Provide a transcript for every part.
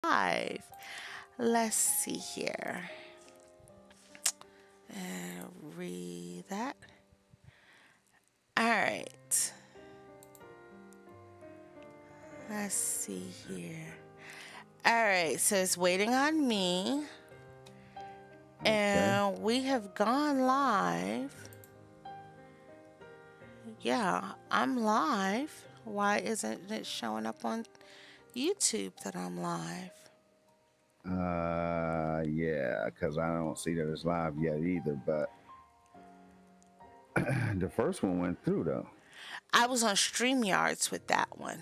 Live. Let's see here. Read that. All right. Let's see here. All right. So it's waiting on me. Okay. And we have gone live. Yeah, I'm live. Why isn't it showing up on YouTube that I'm live? Yeah, because I don't see that it's live yet either. But the first one went through though. I was on StreamYards with that one.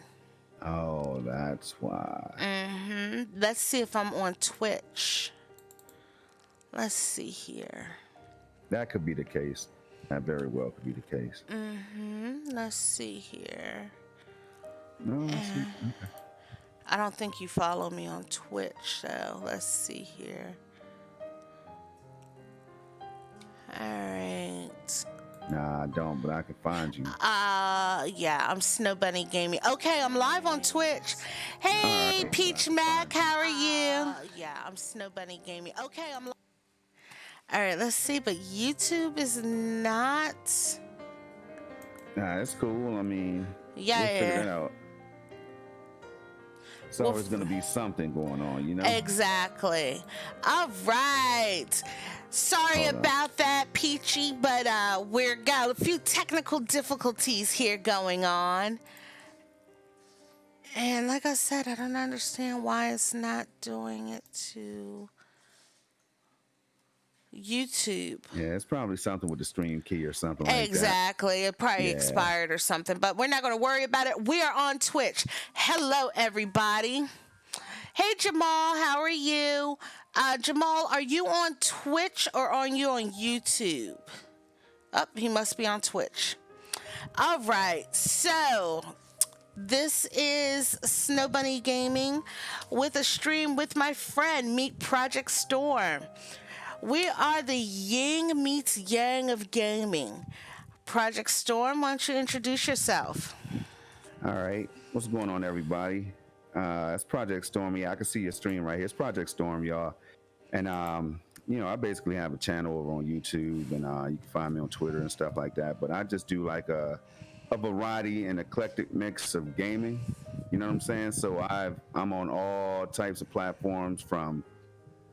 Oh, that's why. Let's see if I'm on Twitch. Let's see here. That could be the case. That very well could be the case. Let's see here. No, I see. Okay. I don't think you follow me on Twitch, so let's see here. All right. Nah, I don't, but I can find you. Yeah, I'm Snow Bunny Gaming. Okay, I'm live on Twitch. Hey, right. Peach Mac, how are you? Yeah, I'm Snow Bunny Gaming. Okay, I'm. All right, let's see, but YouTube is not. Nah, it's cool. I mean, Yeah, we'll figure yeah. that out. It's Well, always going to be something going on, you know? Exactly. All right. Sorry Hold on. about that, Peachy, but we're got a few technical difficulties here going on. And like I said, I don't understand why it's not doing it to YouTube. Yeah, it's probably something with the stream key or something like that. Exactly. It probably Yeah. expired or something, but we're not going to worry about it. We are on Twitch. Hello, everybody. Hey, Jamal, how are you? Jamal, are you on Twitch or are you on YouTube? Oh, he must be on Twitch. All right, so this is Snow Bunny Gaming with a stream with my friend, Meet Project Storm. We are the Ying meets Yang of gaming. Project Storm, why don't you introduce yourself? All right. What's going on, everybody? It's Project Storm. Yeah, I can see your stream right here. It's Project Storm, y'all. And I basically have a channel over on YouTube, and you can find me on Twitter and stuff like that. But I just do like a variety and eclectic mix of gaming. You know what I'm saying? So I'm on all types of platforms, from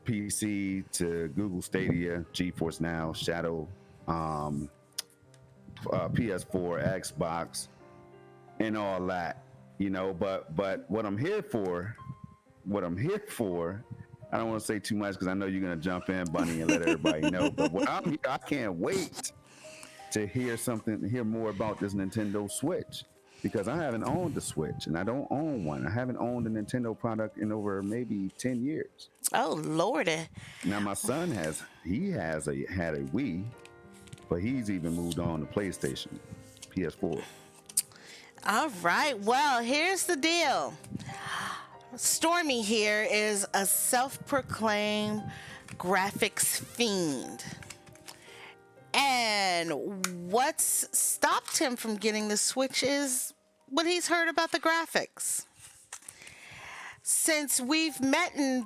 PC to Google Stadia, GeForce Now, Shadow, PS4, Xbox, and all that. But what I'm here for, I don't want to say too much because I know you're gonna jump in, Bunny, and let everybody know. But what I'm here, I can't wait to hear more about this Nintendo Switch, because I haven't owned the Switch and I don't own one. I haven't owned a Nintendo product in over maybe 10 years. Oh, Lordy. Now my son had a Wii, but he's even moved on to PlayStation, PS4. All right, well, here's the deal. Stormy here is a self-proclaimed graphics fiend. And what's stopped him from getting the Switch is what he's heard about the graphics. Since we've met and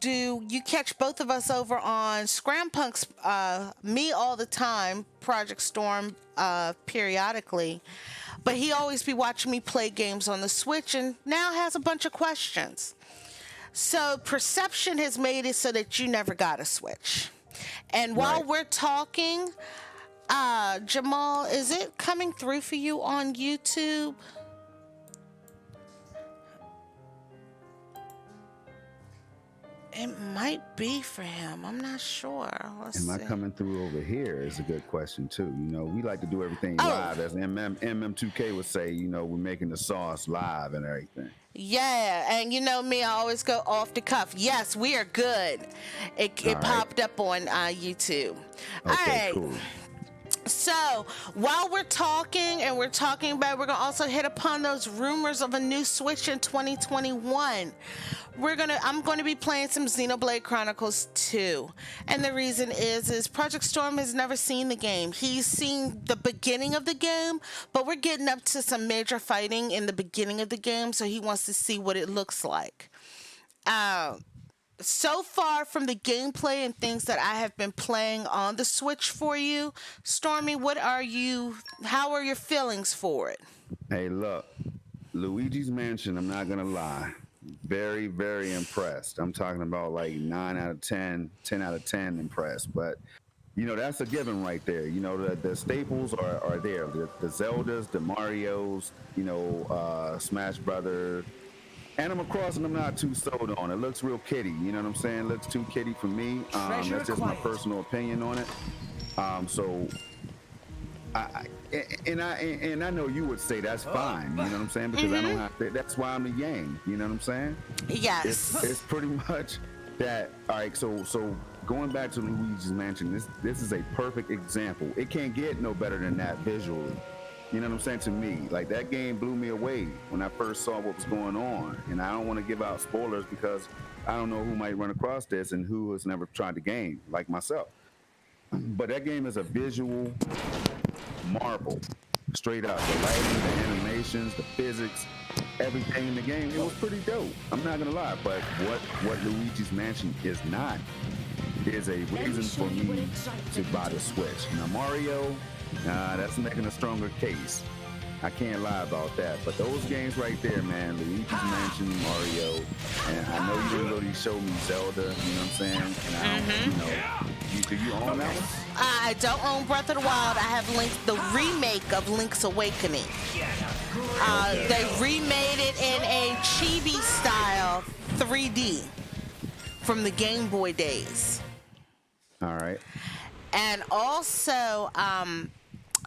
you catch both of us over on Scrampunk's me all the time, Project Storm periodically, but he always be watching me play games on the Switch and now has a bunch of questions. So perception has made it so that you never got a Switch. And while Right. we're talking, Jamal, is it coming through for you on YouTube? It might be for him. I'm not sure. Let's Am I see. coming through over here is a good question too. We like to do everything Oh. live, as MM2K would say. We're making the sauce live and everything. Yeah, and you know me, I always go off the cuff. Yes, we are good. It All right. popped up on YouTube. All Okay, right. cool. So while we're talking we're going to also hit upon those rumors of a new Switch in 2021. I'm going to be playing some Xenoblade Chronicles 2. And the reason is Project Storm has never seen the game. He's seen the beginning of the game, but we're getting up to some major fighting in the beginning of the game, so he wants to see what it looks like. Uh, so far from the gameplay and things that I have been playing on the Switch for you, Stormy, how are your feelings for it? Hey, look, Luigi's Mansion, I'm not gonna lie. Very, very impressed. I'm talking about like 9 out of 10, 10 out of 10 impressed. But that's a given right there. The staples are there. The Zeldas, the Marios, Smash Brothers. Animal Crossing, I'm not too sold on. It looks real kiddie. You know what I'm saying? It looks too kiddie for me. That's just my personal opinion on it. So, I know you would say that's fine. You know what I'm saying? Because I don't have to. That's why I'm a Yang. You know what I'm saying? Yes. It's pretty much that. All right. So going back to Luigi's Mansion, this is a perfect example. It can't get no better than that visually. You know what I'm saying? To me, like, that game blew me away when I first saw what was going on. And I don't want to give out spoilers because I don't know who might run across this and who has never tried the game, like myself. But that game is a visual marvel, straight up. The lighting, the animations, the physics, everything in the game, it was pretty dope. I'm not gonna lie. But what Luigi's Mansion is not is a reason for me to buy the Switch. Now Mario, that's making a stronger case. I can't lie about that. But those games right there, man, Luigi's Mansion, Mario, and I know you didn't really show me Zelda, you know what I'm saying? And do you own that one? I don't own Breath of the Wild. I have the remake of Link's Awakening. They remade it in a chibi style 3D from the Game Boy days. All right. And also,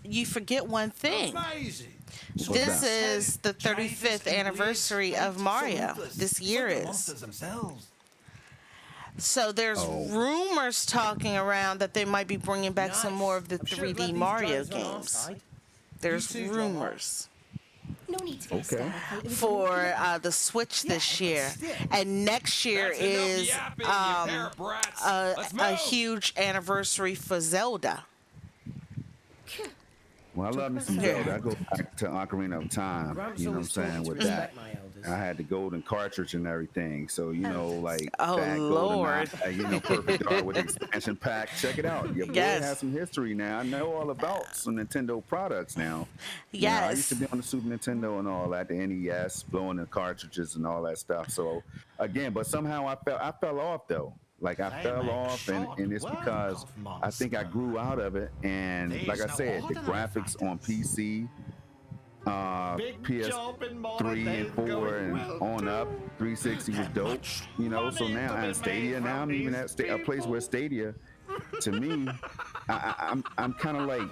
you forget one thing. Amazing. This is the 35th anniversary of Mario. This year is. So there's rumors talking around that they might be bringing back some more of the 3D Mario games. There's rumors. No need to get Okay. For the Switch this year. And next year is a huge anniversary for Zelda. Well, I love me some Zelda. I go back to Ocarina of Time. You know what I'm saying? With that, I had the golden cartridge and everything. So like that Lord. golden, Perfect Dark with the expansion pack. Check it out. Your boy has some history now. I know all about some Nintendo products now. Yes. I used to be on the Super Nintendo and all that, the NES, blowing the cartridges and all that stuff. So again, but somehow I fell off though. Like I fell off, and it's because I think I grew out of it. And like I said, the graphics on PC, PS3 and 4 and on up, 360 was dope. So now I'm at Stadia. Now I'm even at a place where Stadia, to me, I'm kind of like,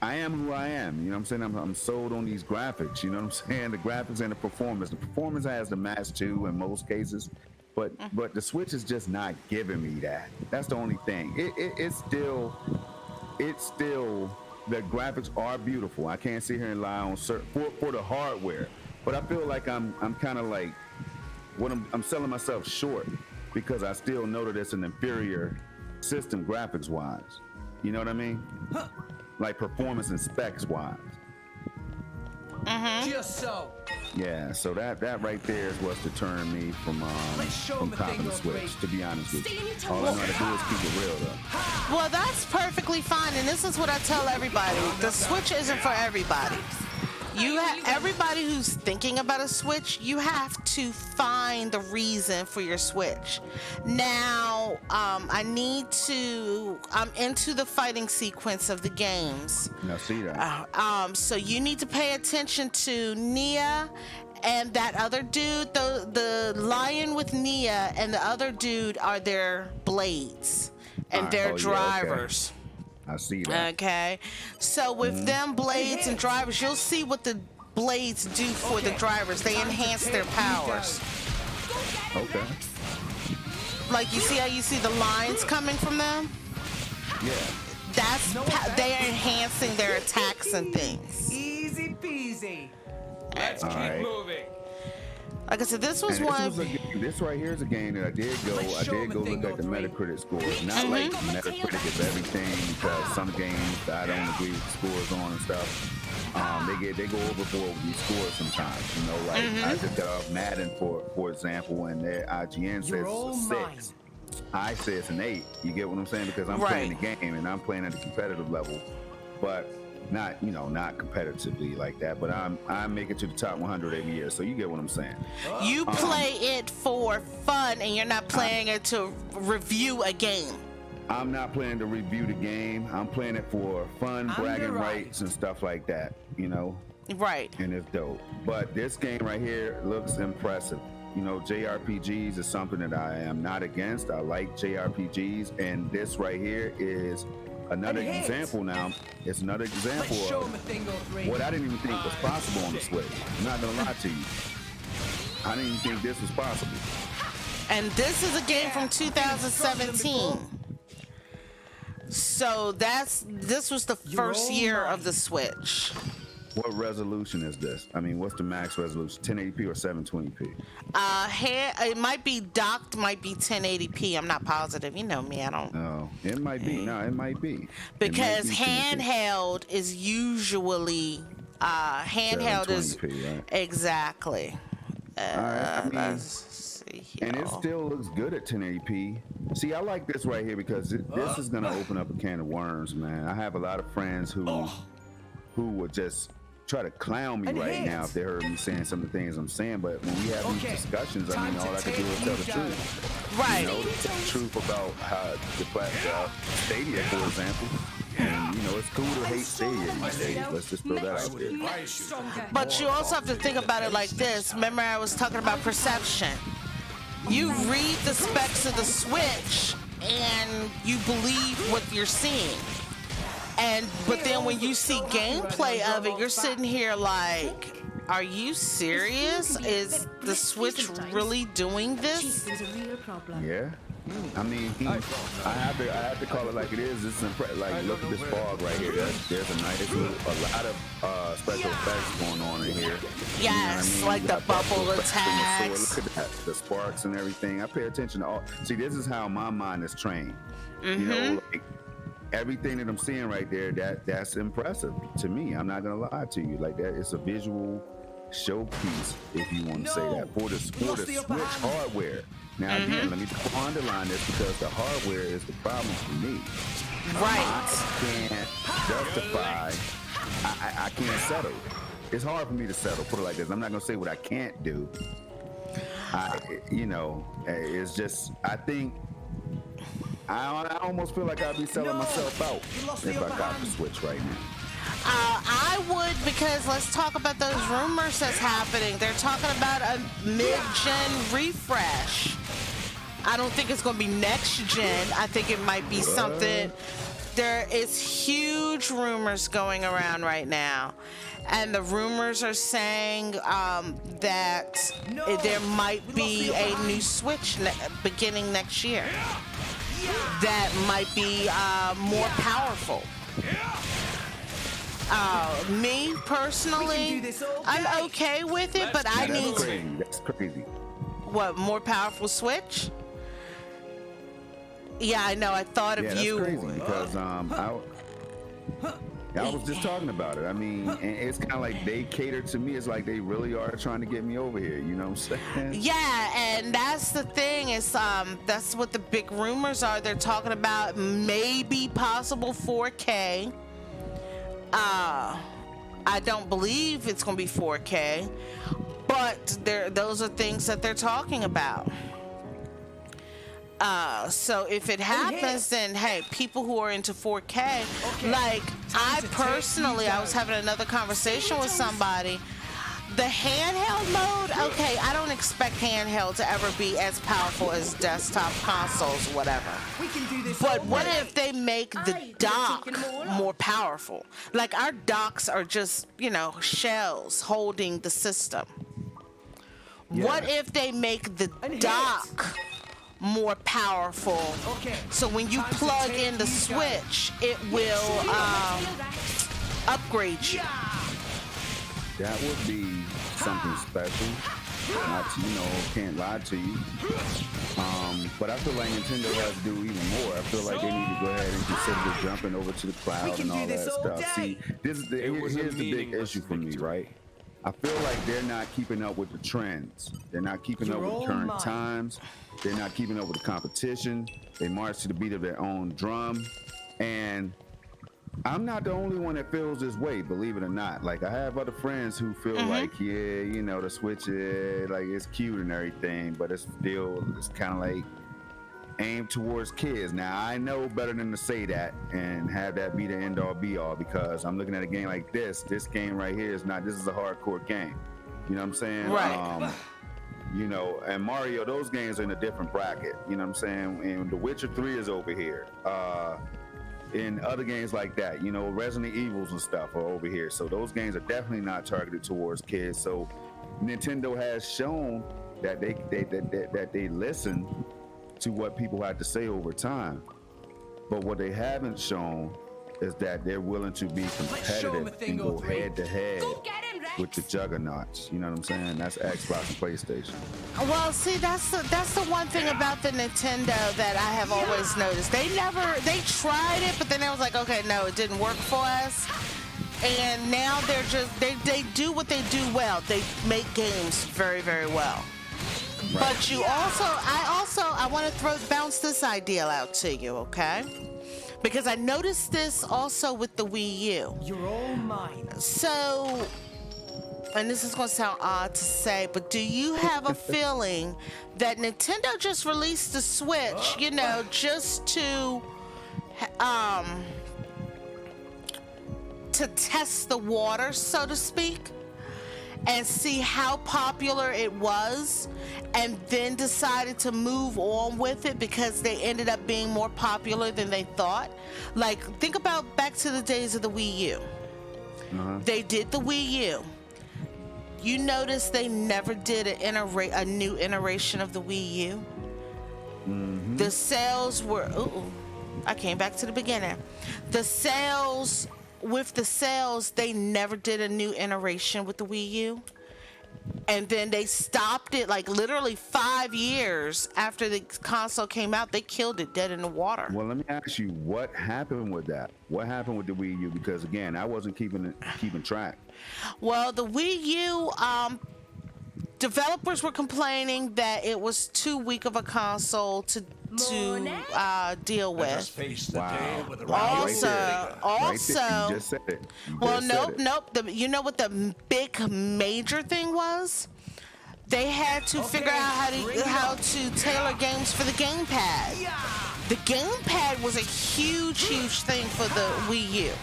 I am who I am. You know what I'm saying? I'm sold on these graphics. You know what I'm saying? The graphics and the performance. The performance has the match too in most cases. But the Switch is just not giving me that. That's the only thing. It's still the graphics are beautiful. I can't sit here and lie on for the hardware. But I feel like I'm kind of like I'm selling myself short because I still know that it's an inferior system graphics wise. You know what I mean? Like performance and specs wise. Just so. Yeah, so that right there is what's deterring me from copping the Switch, to be honest with you. All I know how to do is keep it real, though. Well, that's perfectly fine, and this is what I tell everybody. The Switch isn't for everybody. Everybody who's thinking about a Switch, you have to find the reason for your Switch. Now, I'm into the fighting sequence of the games. Now, see that. So you need to pay attention to Nia and that other dude. The lion with Nia and the other dude are their blades and their drivers. Okay. I see that. Okay. So with them blades and drivers, you'll see what the blades do for the drivers. They enhance their powers. Okay. Like you see how you see the lines coming from them? Yeah. They're enhancing their attacks and things. Easy peasy. Let's keep moving. Like I said, this was And one. this right here is a game that I did go look at the Metacritic scores. Not like Metacritic is everything, because some games I don't agree with the scores on and stuff. They go overboard with these scores sometimes. You know, like I just got off Madden for example, and their IGN says it's a 6. I say it's an 8. You get what I'm saying? Because I'm playing the game and I'm playing at a competitive level, but not competitively like that. But I make it to the top 100 every year. So you get what I'm saying? You play it for fun, and you're not playing it to review a game. I'm not playing to review the game. I'm playing it for fun, bragging rights and stuff like that. You know? Right. And it's dope. But this game right here looks impressive. You know, JRPGs is something that I am not against. I like JRPGs, and this right here is another example now. It's another example of what I didn't even think was possible on the Switch. I'm not gonna lie to you. I didn't even think this was possible. And this is a game from 2017. So this was the first year of the Switch. What resolution is this? I mean, what's the max resolution? 1080p or 720p? It might be docked, might be 1080p. I'm not positive. You know me, I don't. No, it might be. No, it might be. Because handheld is usually handheld is right? Exactly. I mean, Let's see here. and it still looks good at 1080p. See, I like this right here because this is gonna open up a can of worms, man. I have a lot of friends who would just try to clown me right now if they heard me saying some of the things I'm saying, but when we have these discussions, I mean, all I can do is tell the truth. Right. You know, the truth about how the Stadia, for example. And, you know, it's cool to hate Stadia these days. Let's just throw that out there. But you also have to think about it like this. Remember, I was talking about perception. You read the specs of the Switch, and you believe what you're seeing. But then when you see gameplay of it, you're sitting here like, are you serious? Is the Switch really doing this? Yeah. I mean, I have to call it like it is. It's like, look at this fog right here. There's a lot of special effects going on in here. Yes, you know what I mean? like the bubble attacks. Look at that, the sparks and everything. I pay attention to all. See, this is how my mind is trained. You know, like, everything that I'm seeing right there, that's impressive to me. I'm not gonna lie to you. Like, that, it's a visual showpiece, if you want to say that, for the Switch hardware. Now again, let me underline this because the hardware is the problem for me. Right. I can't justify. I can't settle. It's hard for me to settle. Put it like this. I'm not gonna say what I can't do. It's just, I think. I almost feel like I'd be selling myself out if I got the Switch right now. I would, because let's talk about those rumors that's happening. They're talking about a mid-gen refresh. I don't think it's going to be next gen. I think it might be something. There is huge rumors going around right now. And the rumors are saying that there might be a new Switch beginning next year. That might be more powerful. Me personally, I'm okay with it, but I need That's crazy. What, more powerful Switch? Yeah, I know. I thought of you. That's crazy because I was just talking about it. I mean, and it's kind of like they cater to me. It's like they really are trying to get me over here. You know what I'm saying? Yeah, and that's the thing. Is that's what the big rumors are. They're talking about maybe possible 4K. I don't believe it's going to be 4K, but those are things that they're talking about. So if it happens, then hey, people who are into 4K, like I personally, I was having another conversation with somebody. The handheld mode, okay, I don't expect handheld to ever be as powerful as desktop consoles, whatever. But what if they make the dock more powerful? Like our docks are just, shells holding the system. Yeah. What if they make the dock more powerful? So when you plug in the Switch, it will upgrade you. That would be something special. Not to, can't lie to you. But I feel like Nintendo has to do even more. I feel like they need to go ahead and consider jumping over to the cloud and all that stuff. See, here's the big issue for me, right? I feel like they're not keeping up with the trends. They're not keeping up with the current times. They're not keeping up with the competition. They march to the beat of their own drum. And I'm not the only one that feels this way, believe it or not. Like, I have other friends who feel like, yeah, the Switch is like, it's cute and everything, but it's kind of like aimed towards kids. Now, I know better than to say that and have that be the end all be all, because I'm looking at a game like this. This game right here is not, this is a hardcore game. You know what I'm saying? Right. And Mario, those games are in a different bracket. You know what I'm saying? And The Witcher 3 is over here. In other games like that, Resident Evils and stuff are over here. So those games are definitely not targeted towards kids. So Nintendo has shown that they listen to what people have to say over time. But what they haven't shown is that they're willing to be competitive and go head to head with the juggernauts. You know what I'm saying? That's Xbox and PlayStation. Well, see, that's the one thing about the Nintendo that I have always noticed. They tried it, but then they was like, okay, no, it didn't work for us. And now they're just, they do what they do well. They make games very, very well. Right. But I want to bounce this idea out to you, okay? Because I noticed this also with the Wii U. You're all mine. So, and this is going to sound odd to say, but do you have a feeling that Nintendo just released the Switch, just to test the water, so to speak, and see how popular it was, and then decided to move on with it because they ended up being more popular than they thought? Like, think about back to the days of the Wii U. They did the Wii U. You notice they never did a new iteration of the Wii U. The sales were, I came back to the beginning. With the sales, they never did a new iteration with the Wii U. And then they stopped it, like literally 5 years after the console came out. They killed it dead in the water. Well, let me ask you, what happened with that? What happened with the Wii U? Because again, I wasn't keeping track. Well, the Wii U, developers were complaining that it was too weak of a console to deal with. Also, you just said it. Nope. You know what the big major thing was? They had to figure out how to tailor games for the gamepad. The gamepad was a huge thing for the Wii U.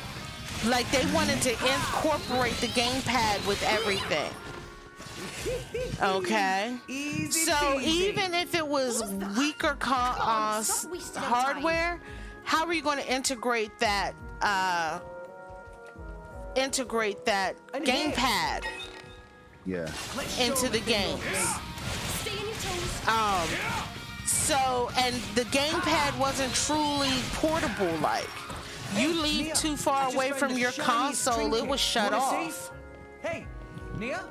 Like, they wanted to incorporate the gamepad with everything. Okay, so even if it was weaker hardware, how are you going to integrate that gamepad into the games? So, and the gamepad wasn't truly portable. Like, you leave too far away from your console, it was shut off. Hey, Nia?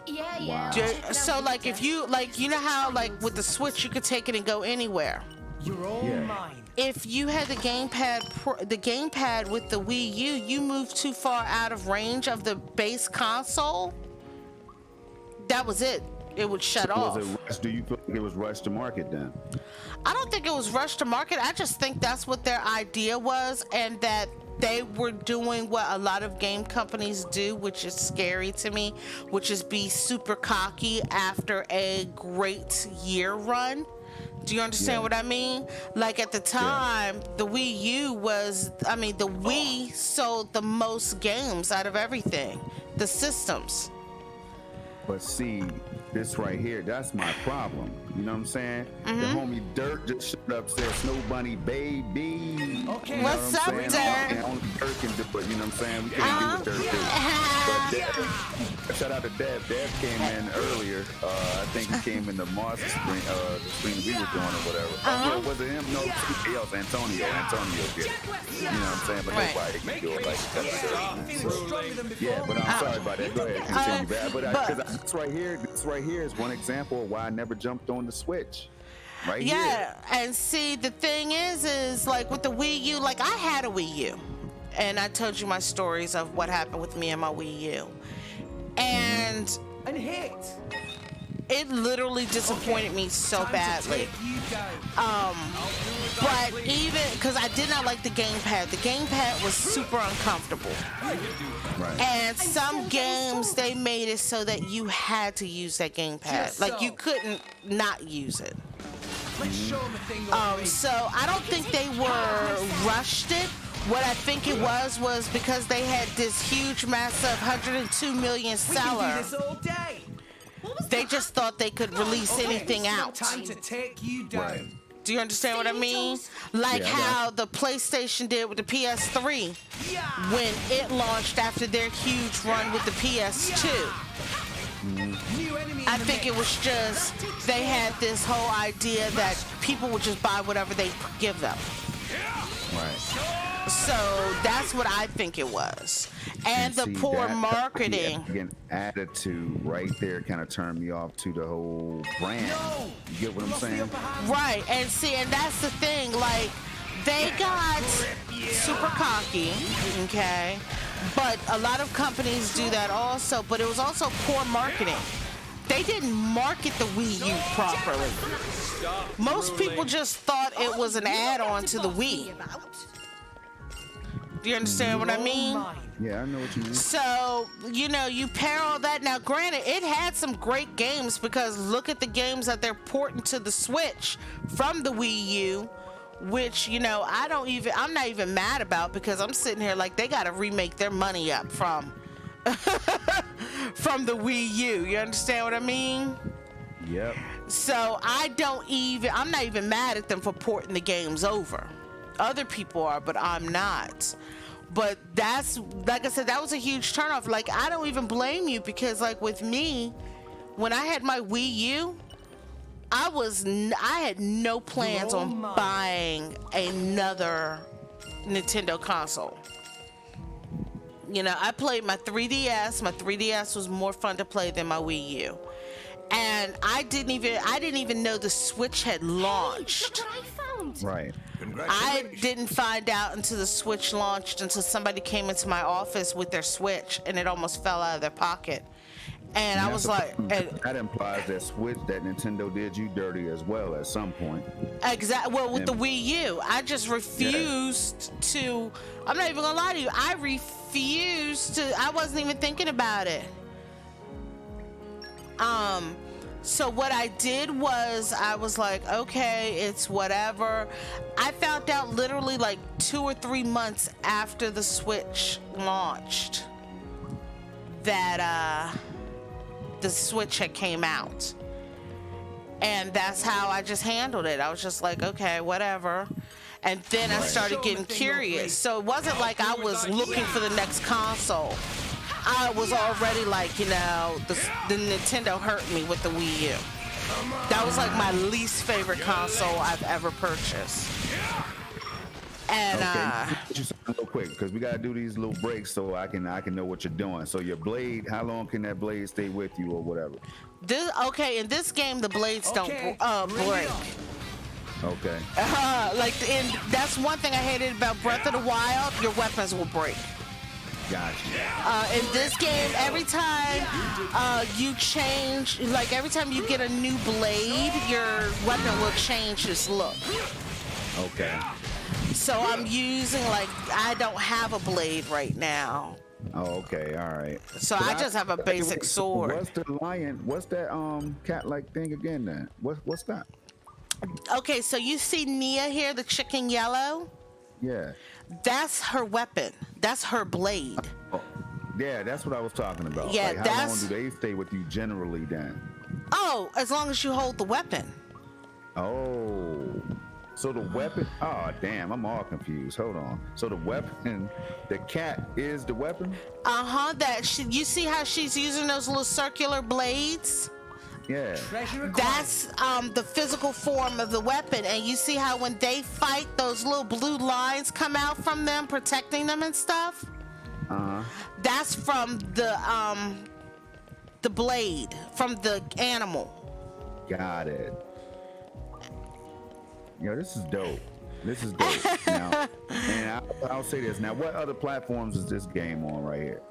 Yeah. Wow. So, like, if you, you know how, like, with the Switch, you could take it and go anywhere. You're all mine. If you had the gamepad with the Wii U, you moved too far out of range of the base console, that was it. It would shut off. Do you feel like it was rushed to market then? I don't think it was rushed to market. I just think that's what their idea was, and that they were doing what a lot of game companies do, which is scary to me, which is be super cocky after a great year run. Do you understand what I mean? Like, at the time, the Wii U the Wii sold the most games out of everything, the systems. But see, this right here, that's my problem. You know what I'm saying? The homie Dirt just showed up, said Snow Bunny baby. Okay. What's up, Dirt? Only Dirt can do it, you know what I'm saying? We can't do what Dirt do. But shout out to Dev. Dev came in earlier. I think he came in the Mars screen we were doing or whatever. Was it him? No, somebody else. Antonio did. You know what I'm saying? But nobody can do it like that. Yeah, but I'm sorry about that. Go ahead, continue. But This right here is one example of why I never jumped on the Switch. Right here. Yeah, and see, the thing is like with the Wii U, like I had a Wii U, and I told you my stories of what happened with me and my Wii U, and hit. it literally disappointed me so badly. But even because I did not like the gamepad was super uncomfortable. Right. And some games they made it so that you had to use that gamepad, like you couldn't not use it. So I don't think they were rushed it. What I think it was because they had this huge, massive 102 million seller. They just thought they could release anything out. Time to take you down. Right. Do you understand what I mean? Like how the PlayStation did with the PS3 when it launched after their huge run with the PS2. I think it was just they had this whole idea that people would just buy whatever they give them. Right. So that's what I think it was. And the see, poor that marketing. An attitude right there kind of turned me off to the whole brand. You get what I'm saying? Right. And see, and that's the thing. Like, they got super cocky, okay? But a lot of companies do that also. But it was also poor marketing. They didn't market the Wii U properly. Most people just thought it was an add-on to the Wii. Do you understand what I mean? Yeah, I know what you mean. So, you know, you pair all that. Now, granted, it had some great games because look at the games that they're porting to the Switch from the Wii U, which, you know, I'm not even mad about because I'm sitting here like they got to remake their money up from from the Wii U. You understand what I mean? Yep. So I'm not even mad at them for porting the games over. Other people are, but I'm not. But that's, like I said, that was a huge turnoff. Like, I don't even blame you because, like, with me, when I had my Wii U, I had no plans on buying another Nintendo console. You know, I played my 3DS. My 3DS was more fun to play than my Wii U. And I didn't even know the Switch had launched. Look what I found. Right. I didn't find out until the Switch launched, until somebody came into my office with their Switch and it almost fell out of their pocket. And I was like, that implies that Nintendo did you dirty as well at some point. Exactly. Well, with the Wii U, I just refused to. I'm not even gonna lie to you. I refused to. I wasn't even thinking about it. So what I did was I was like, okay, it's whatever. I found out literally like 2 or 3 months after the Switch launched that the Switch had came out. And that's how I just handled it. I was just like, okay, whatever. And then I started getting curious. So it wasn't like I was looking for the next console. I was already like, you know, the Nintendo hurt me with the Wii U. That was like my least favorite console I've ever purchased. And just real quick because we gotta do these little breaks so I can know what you're doing. So your blade, how long can that blade stay with you or whatever? In this game the blades don't break. Okay. That's one thing I hated about Breath of the Wild. Your weapons will break. Gotcha. In this game, every time you change, like every time you get a new blade, your weapon will change its look. Okay. So I'm using, like, I don't have a blade right now. Oh, okay, all right. So I just have a basic sword. What's the lion? What's that cat-like thing again? Then what's that? Okay, so you see Nia here, the chicken yellow? Yeah. That's her weapon. That's her blade. Oh, yeah, that's what I was talking about. Yeah, like, how long do they stay with you generally then? Oh, as long as you hold the weapon. Oh. So the weapon, oh damn, I'm all confused. Hold on. So the weapon, the cat is the weapon? Uh-huh, you see how she's using those little circular blades? Yeah. That's the physical form of the weapon, and you see how when they fight, those little blue lines come out from them, protecting them and stuff? Uh-huh. That's from the the blade from the animal. Got it. Yo, this is dope. This is dope. Now, and I'll say this. Now, what other platforms is this game on right here?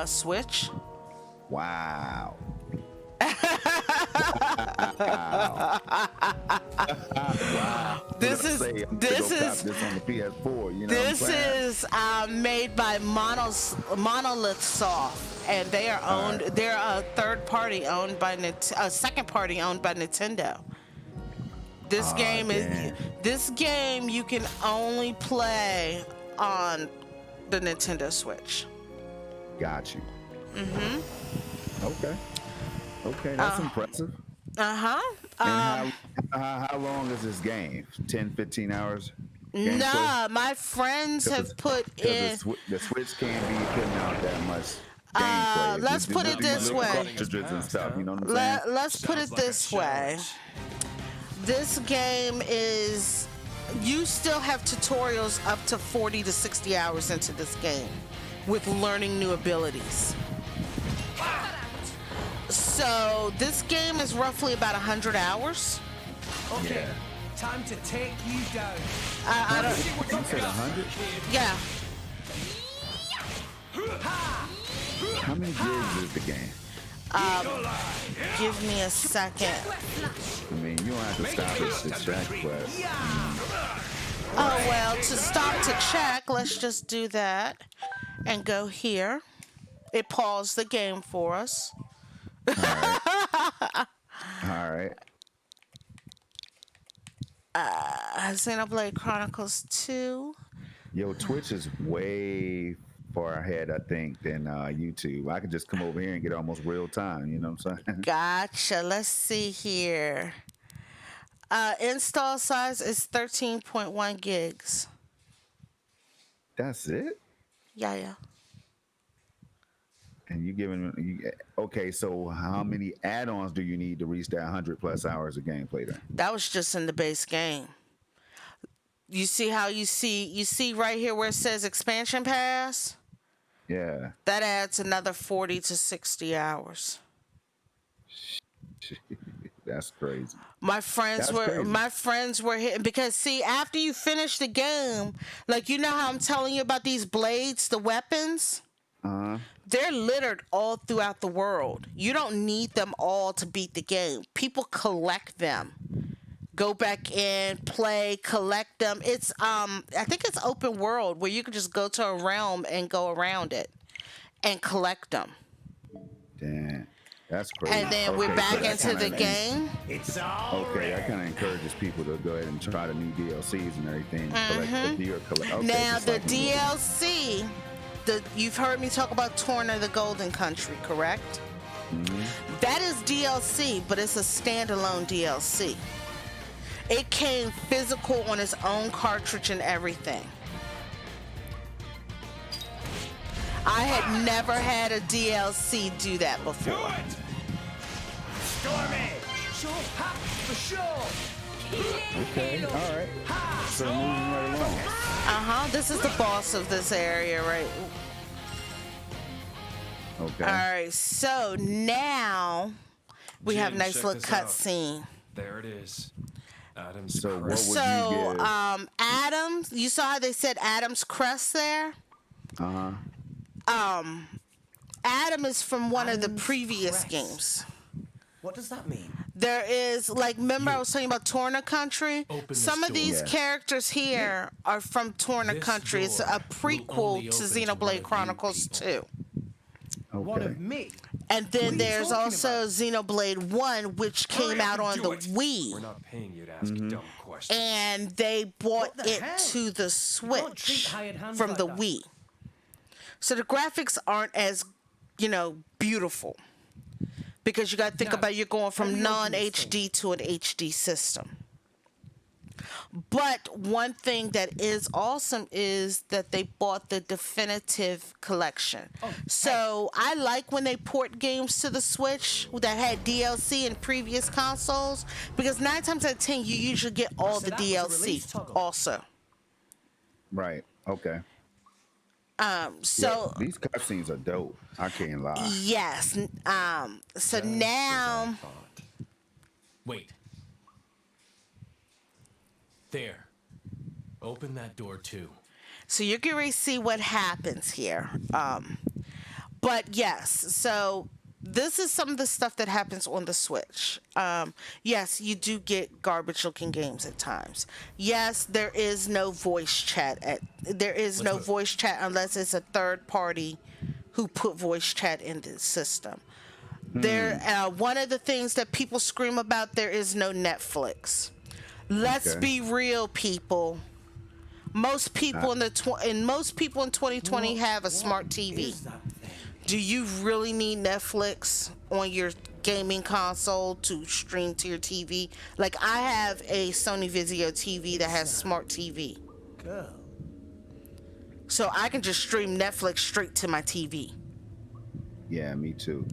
Switch. Wow. This is this on the PS4. You know this what I'm saying? is made by Monolith Soft, and they are owned. Right. They're a third party owned by a second party owned by Nintendo. This game damn. this game you can only play on the Nintendo Switch. Got you. Okay. Okay, that's impressive. Uh-huh. And how long is this game? 10, 15 hours? Nah, my friends have put in. The Switch can't be putting out that much gameplay. Let's put it this way. Cartridges and stuff, you know what I'm saying? Let's put it this way. This game is. You still have tutorials up to 40 to 60 hours into this game with learning new abilities. So this game is roughly about 100 hours. Okay, Yeah. time to take you down. I don't. You said 100? Yeah. How many gigs is the game? Give me a second. I mean, you don't have to stop it to check, but Oh well, to stop to check, let's just do that and go here. It paused the game for us. all right. Xenoblade Chronicles 2. Yo, Twitch is way far ahead, I think, than YouTube. I could just come over here and get almost real time. You know what I'm saying? Gotcha. Let's see here. Install size is 13.1 gigs. That's it. Yeah. And you giving okay? So how many add-ons do you need to reach that 100+ hours of gameplay? Then That was just in the base game. You see how you see right here where it says expansion pass? yeah. That adds another 40 to 60 hours. That's crazy. My friends were hitting because see, after you finish the game, like you know how I'm telling you about these blades, the weapons? They're littered all throughout the world. You don't need them all to beat the game. People collect them. Go back in, play, collect them. It's I think it's open world where you can just go to a realm and go around it and collect them. Damn, that's crazy. And then we're back into the game. It's all Okay, that kind of encourages people to go ahead and try the new DLCs and everything. Okay, Now just the like a movie. DLC, you've heard me talk about Torna the Golden Country, correct? That is DLC, but it's a standalone DLC. It came physical on its own cartridge and everything. I had never had a DLC do that do before. it. Stormy. Sure, ha, for sure. Okay, all right. So moving right along. This is the boss of this area, right? Okay. All right, so now we have a Jim, nice check little this out. cutscene. There it is. Adam's So what crest. would you give? Adams, you saw how they said Adam's crest there? Adam is from one of the Adam's previous crest. games. What does that mean? There is, like, remember I was talking about Torna Country? Open this Some of door. these Yeah. characters here are from Torna This Country. It's door a will prequel only to open to one of Xenoblade you Chronicles people. 2. One Okay. of me. And What then are you there's talking also about? Xenoblade 1, which came up out and on do the it. We're Wii. not paying you to ask dumb questions. And they brought What the it hell? to the can't treat Switch hired hands from like the that. Wii. So the graphics aren't as, beautiful. Because you got to think Now, about you're going let from me open this non-HD to an HD system. But one thing that is awesome is that they bought the definitive collection. So I like when they port games to the Switch that had DLC in previous consoles because 9 times out of 10 you usually get all So the that was a DLC release toggle. also. Right. Okay. So these cutscenes are dope. I can't lie. yes, so Just as I now thought. Wait. There. Open that door too. so you're getting ready to see what happens here. But yes, so this is some of the stuff that happens on the Switch. Yes, you do get garbage looking games at times. Yes, there is no voice chat move. voice chat unless it's a third party who put voice chat in the system. There, one of the things that people scream about, there is no Netflix. Let's Okay. be real, people. Most people most people in 2020 have a smart TV. Is that thing? Do you really need Netflix on your gaming console to stream to your TV? Like I have a Sony Vizio TV that has smart TV. Girl. So I can just stream Netflix straight to my TV. Yeah, me too.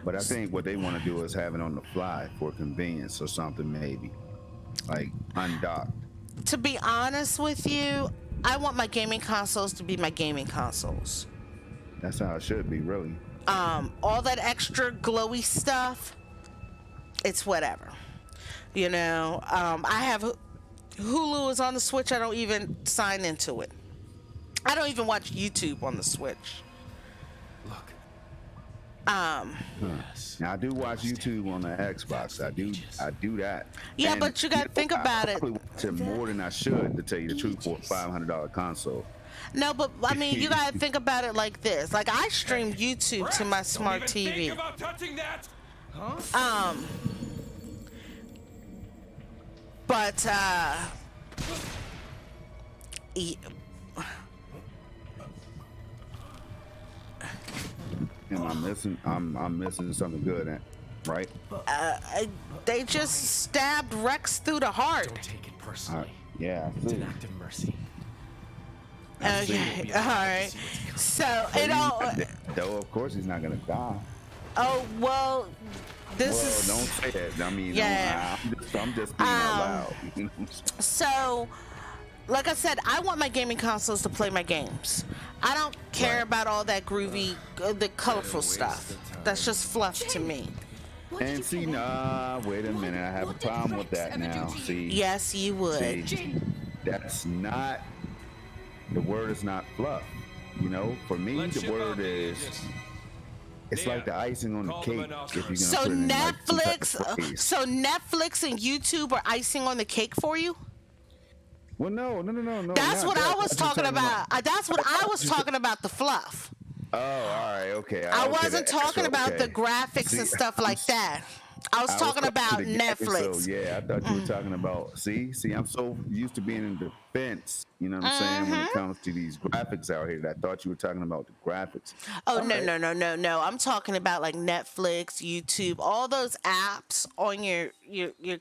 But I think what they want to do is have it on the fly for convenience or something, maybe like undocked. To be honest with you, I want my gaming consoles to be my gaming consoles. That's how it should be, really. All that extra glowy stuff, it's whatever. You know, I have Hulu is on the Switch. I don't even sign into it. I don't even watch YouTube on the Switch. Look. Yes. Now I do watch YouTube on the Xbox. I do that. Yeah, And, but you gotta think about I it. probably watch it more than I should, to tell you the truth, for a $500 console. No, but I mean, you gotta think about it like this. Like I stream YouTube to my smart Don't even TV. think about touching that. But e- Am I missing? I'm missing something good, right? they just stabbed Rex through the heart. Don't take it personally. Yeah. I It's see. an act of mercy. Okay, all right. So it all. Though of course he's not gonna die. Oh well, this Well, is don't say it. I mean, Yeah. I'm just being out loud. You know what I'm saying? so. Like I said, I want my gaming consoles to play my games. I don't care Right. about all that groovy, the colorful stuff. That's just fluff to me. And see, nah, wait a minute. I have a problem with that now. See, Yes, you would. see, that's not. The word is not fluff. You know, for me, Let the Chip word out is. this. It's Yeah. like the icing on the Call cake. them an If you're gonna So put it in like some type of Netflix, phrase. so Netflix and YouTube are icing on the cake for you. Well, no. That's not what that. I was I'm just talking about. That's what I was talking about. The fluff. Oh, all right, okay. I Okay, wasn't the talking extra, about okay. the graphics See, and stuff like that. I was talking close about to the gag, Netflix. So yeah, I thought you were talking about. See, I'm so used to being in defense. You know what I'm saying? When it comes to these graphics out here, that I thought you were talking about the graphics. Oh All no, right. no! I'm talking about like Netflix, YouTube, all those apps on your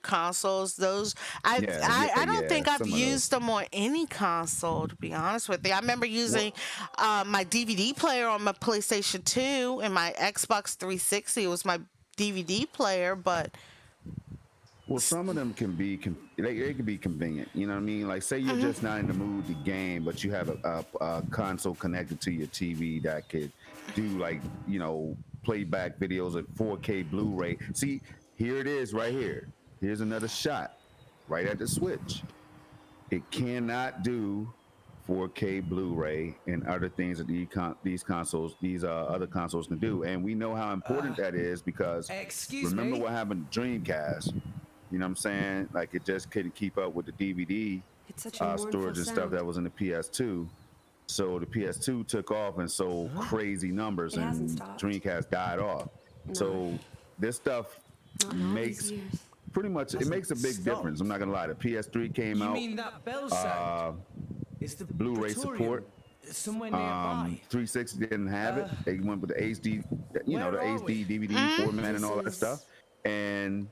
consoles. Those I don't yeah, think I've some of those. used them on any console. To be honest with you, I remember using my DVD player on my PlayStation 2 and my Xbox 360. It was my DVD player, but Well, some of them can be they can be convenient. You know what I mean? Like, say you're just not in the mood to game, but you have a console connected to your TV that could do, like, you know, playback videos at 4K Blu-ray. See, here it is, right here. Here's another shot, right at the Switch. It cannot do 4K Blu-ray and other things that these other consoles can do, and we know how important that is because Excuse remember me? what happened to Dreamcast. You know what I'm saying? Like, it just couldn't keep up with the DVD It's such a mournful storage and stuff sound. that was in the PS2. So the PS2 took off and sold crazy numbers, It hasn't and stopped. Dreamcast died off. So this stuff Not in all these makes years. pretty much it makes a big stopped. difference. I'm not gonna lie. The PS3 came You out. mean that bell sound? Is the Blu-ray Praetorium support. somewhere nearby? 360 didn't have it. They went with the HD, you know, the where are HD we? DVD format and all that This stuff. And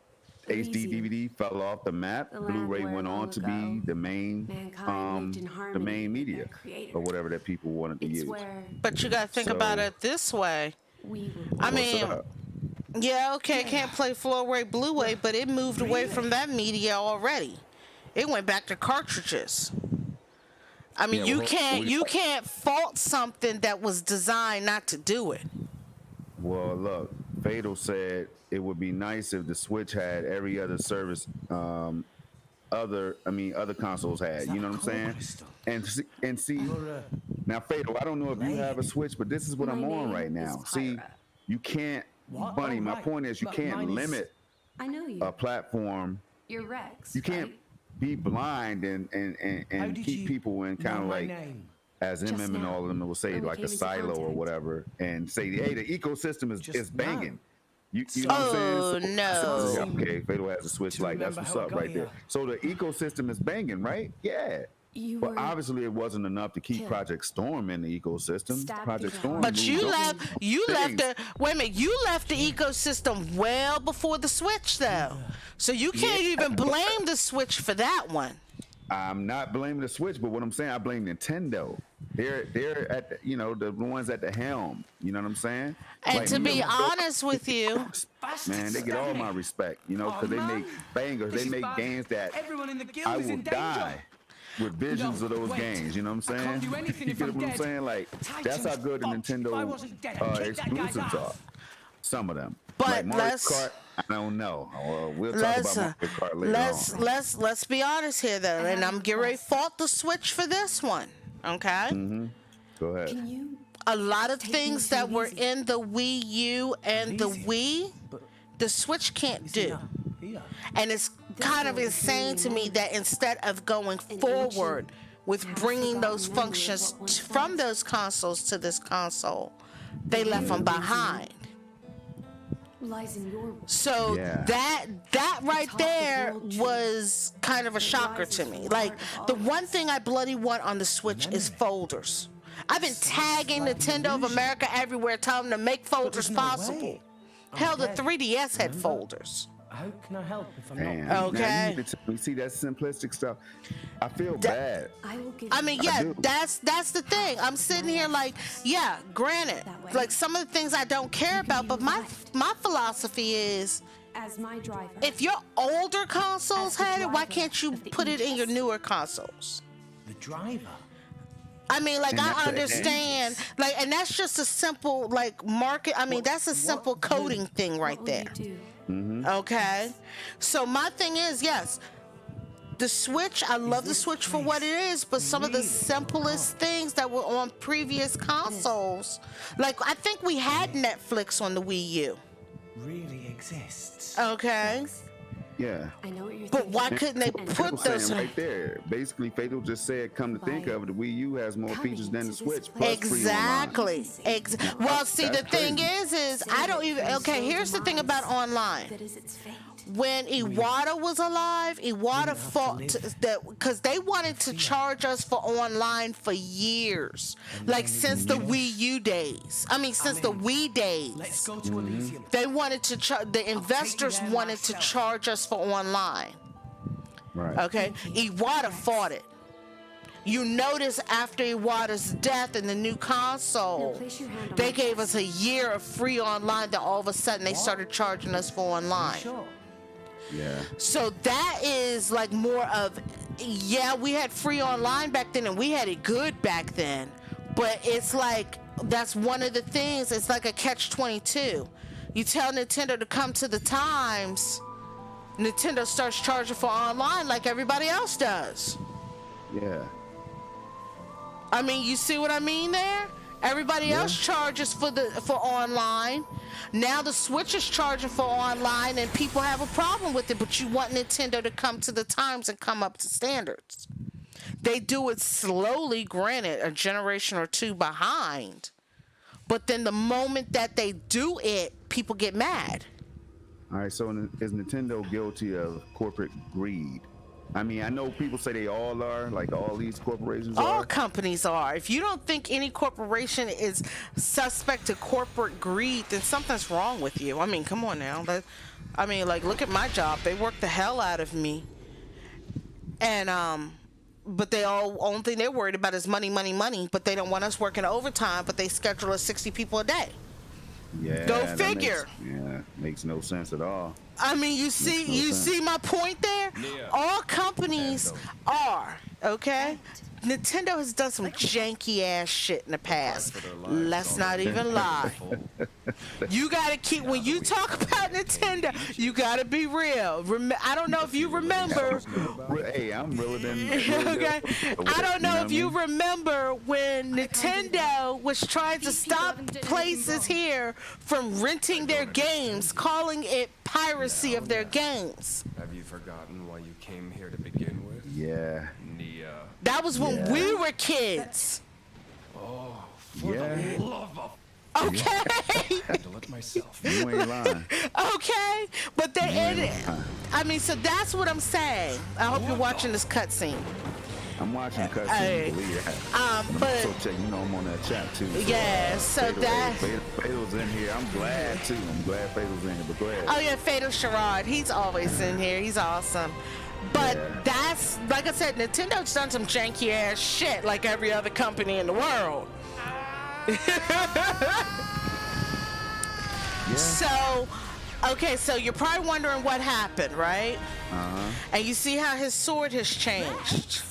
HD crazy. DVD fell off the map. The land Blu-ray where went on long to be ago the main, mankind lived in the harmony main with media their creator. or whatever that people wanted to It's use. where but you gotta think about So- it this way. we I were. mean, up? yeah, okay, it can't play Blu-ray, Blu-ray, but it moved away from that media already. It went back to cartridges. I mean, Yeah, you well, can't fault something that was designed not to do it. Well, look, Fatal said it would be nice if the Switch had every other service other consoles had. You know what I'm Core saying? crystal. And see You're now, Fatal. I don't know if you have a Switch, but this is what My I'm on name right is now. See, Pyra. you can't, What? Bunny. Oh, My right. point is, you But can't mine is- limit I know you. a platform. You're Rex. You can't right? be blind and How did keep you people in kind know of my like, name? as Just MM and now, all of them will say, when we like came a into silo or contact. whatever, and say, hey, the ecosystem is Just banging. now. You know what I'm saying? Oh, no. Okay, Fatal has a Switch To Lite. That's remember what's how I up got right there. here. So the ecosystem is banging, right? Yeah. You But were obviously, it wasn't enough to keep killed. Project Storm in the ecosystem. Stabbed Project through the Storm. heart. But moved you on left you things. left the wait a minute, you left the ecosystem well before the Switch though. So you can't even blame the Switch for that one. I'm not blaming the Switch, but what I'm saying, I blame Nintendo. They're at the ones at the helm. You know what I'm saying? And Like, to be Nintendo- honest with you, man, they get all my respect. You know, because they make bangers. This They is make bad. games that Everyone in the guild I is will in danger. die with visions No, of those wait. games. You know what I'm I saying? can't do anything You if get I'm what I'm dead. saying? Like, that's how good the Titan's box. If I Nintendo wasn't dead, I'd kick that guy's exclusives are. ass. Some of them. But like Mario let's- Kart, I don't know. We'll talk let's about Mario Kart later on. let's be honest here though, and I'm getting ready to fault the Switch for this one. Okay? Go ahead. Can you? A lot of Take things it that were easy. in the Wii U and the Easy. Wii, the Switch can't do. Here. And it's kind of world is insane really to me nice. that instead of going An forward ancient, with bringing those half-forgotten memory of functions what once from was. those consoles to this console, they left them behind. Lies in your world. So Yeah. that right Top of there world truth. was kind of a shocker to me. Like, the one thing I bloody want on the Switch is folders. I've been tagging Nintendo of America everywhere, telling them to make folders there's no possible. way. Hell, the Okay. 3DS had folders. How can I help if I'm Damn. not? Okay. Now you need to tell me, see that simplistic stuff. I feel bad. I will give I you mean, I yeah, do. that's the thing. I'm sitting here like, yeah, granted, That way. like some of the things I don't care about, but my philosophy is, as my driver. if your older consoles As the had it, why driver can't you of the put it in your Aegis. newer consoles? The driver. I mean, like, And that's I the understand, like, and that's just a simple, like, market. I mean, that's a simple coding thing right what will there. you do? Okay, so my thing is, yes, the Switch. I love the Switch for what it is, but some of the simplest things that were on previous consoles, like I think we had Netflix on the Wii U. Really exists. Okay, Yeah. I know what you're but thinking. why couldn't they And Fatal put saying those? right there. Basically, Fatal just said, come to think of it, the Wii U has more Coming features than to the this Switch. place. Plus free online. Exactly. Well, see, the That's thing crazy. is I don't even. Okay, here's the thing about online. That is its fate. When Iwata was alive, Iwata fought that because they wanted to charge us for online for years, like since the Wii U days. I mean, since the Wii Let's days. go to Elysium. They wanted to charge. The investors there wanted to myself. charge us for online. Right. Okay, Iwata fought it. You notice after Iwata's death in the new console, Now place your hand on they my gave chest. us a year of free online. Then all of a sudden they started charging us for online. Sure. Yeah. So that is like more of, yeah, we had free online back then and we had it good back then. But it's like, that's one of the things, it's like a catch-22. You tell Nintendo to come to the times, Nintendo starts charging for online like everybody else does. Yeah. I mean, you see what I mean there? Everybody else charges for online. Now the Switch is charging for online, and people have a problem with it. But you want Nintendo to come to the times and come up to standards. They do it slowly, granted, a generation or two behind. But then the moment that they do it, people get mad. All right. So is Nintendo guilty of corporate greed? I mean, I know people say they all are, like all these corporations All are. companies are. If you don't think any corporation is suspect to corporate greed, then something's wrong with you. I mean, come on now. I mean, like, look at my job. They work the hell out of me. And, but only thing they're worried about is money, money, money. But they don't want us working overtime, but they schedule us 60 people a day. Yeah. Go that figure. Makes no sense at all. I mean, you no see sense. my point there? Yeah. All companies are, okay? Nintendo has done some janky ass shit in the past. Let's not even lie. You gotta keep, when you talk about Nintendo, you gotta be real. I don't know if you remember. Hey, I'm realer than. Okay. I don't know if you remember when Nintendo was trying to stop places here from renting their games, calling it piracy of their games. Have you forgotten why you came here to begin with? Yeah. Nia. That was when we were kids. Oh, for Yeah. the love of... Okay. I had to let myself. You ain't lying. Okay. But they ended. I mean, so that's what I'm saying. I hope you're watching this cutscene. I'm watching the Hey. cutscene. Believe that. But So check, you know I'm on that chat too. yeah, so that. Fatal's in here. I'm glad too. I'm glad Fatal's in here. But go ahead. Oh yeah, Fatal Sherrod. He's always in here. He's awesome. But Yeah. that's, like I said, Nintendo's done some janky ass shit like every other company in the world. So, okay, so you're probably wondering what happened, right? And you see how his sword has changed.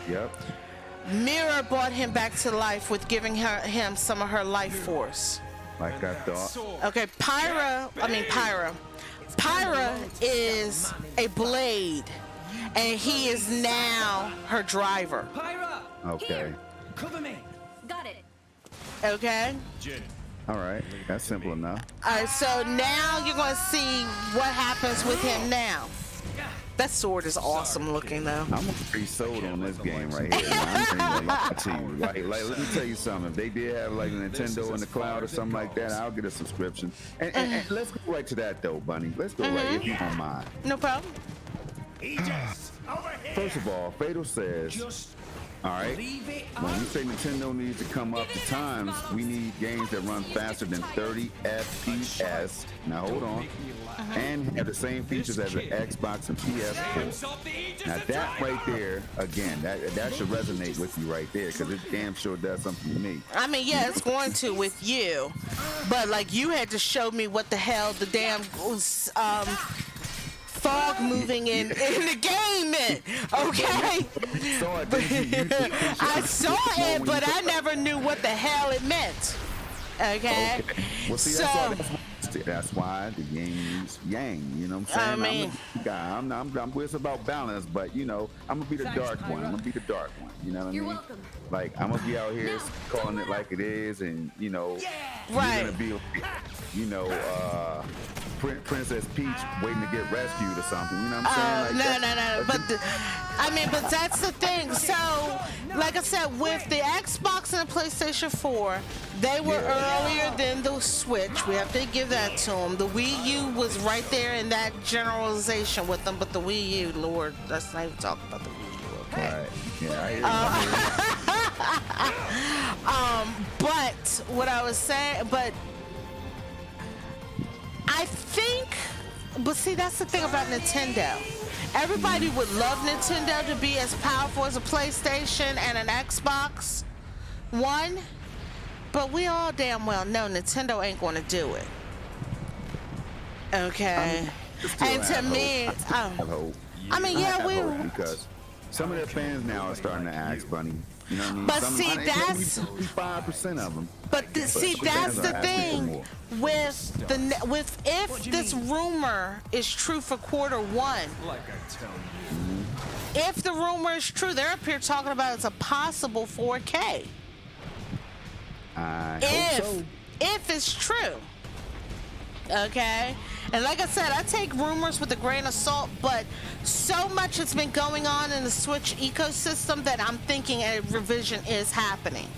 Yep. Mira brought him back to life with giving him some of her life force. Like I thought. Okay, Pyra is a blade, and he is now her driver. Pyra! Okay. Cover me! Got it. Okay? All right. That's simple enough. Alright, so now you're gonna see what happens with him now. That sword is awesome looking though. I'm pretty sold on this game right here. I'm not gonna lie to you. Like, let me tell you something. If they did have like a Nintendo in the cloud or something like that, I'll get a subscription. And let's go right to that though, Bunny. Let's go right if you don't mind. No problem. First of all, Fatal says, Just all right, leave it when we say Nintendo needs to come up to times, we need games that run faster than 30 FPS. Now hold on. And have the same features as an Xbox and PS4. Now that right there, again, that should resonate with you right there, because it damn sure does something to me. I mean, yeah, it's going to with you, but like you had to show me what the hell the damn fog moving in the game meant. Okay, I saw it, but I never knew what the hell it meant. Okay, Well, see, so that's why the game is Yang. You know what I'm saying? I mean, I'm it's about balance, but you know, I'm gonna be the dark one. I'm gonna be the dark one. You know what I You're mean? welcome. Like I'm gonna be out here calling it like it is, and you know, Right. you're gonna be, you know, Princess Peach waiting to get rescued or something. You know what I'm saying? Like no. But that's the thing. So, like I said, with the Xbox and the PlayStation 4, they were earlier than the Switch. We have to give that to them. The Wii U was right there in that generalization with them, but the Wii U, Lord, let's not even talk about the Wii U. Okay. Right. Yeah, I hear you. But what I was saying, but I think, but see, that's the thing about Nintendo. Everybody would love Nintendo to be as powerful as a PlayStation and an Xbox One, but we all damn well know Nintendo ain't going to do it. Okay. And to me, I hope. I mean, I yeah, have we. hope because some of their fans now are starting to ask, Bunny. You know what I mean? But see, that's 5% of them. But see, that's the thing with if this rumor is true for quarter one. Like I tell you. If the rumor is true, they're up here talking about it's a possible 4K. I hope so. If it's true. Okay? And like I said, I take rumors with a grain of salt, but so much has been going on in the Switch ecosystem that I'm thinking a revision is happening.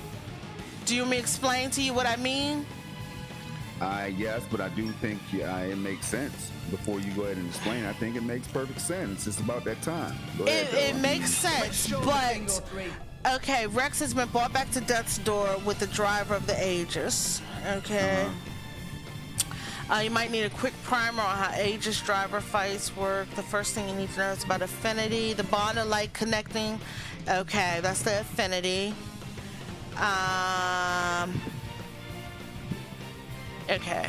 Do you want me to explain to you what I mean? Yes, but I do think it makes sense. Before you go ahead and explain, I think it makes perfect sense. It's about that time. Go ahead, It though. makes sense, but okay, Rex has been brought back to death's door with the driver of the Aegis. Okay. You might need a quick primer on how Aegis driver fights work. The first thing you need to know is about affinity, the bond of light connecting. Okay, that's the affinity. Okay.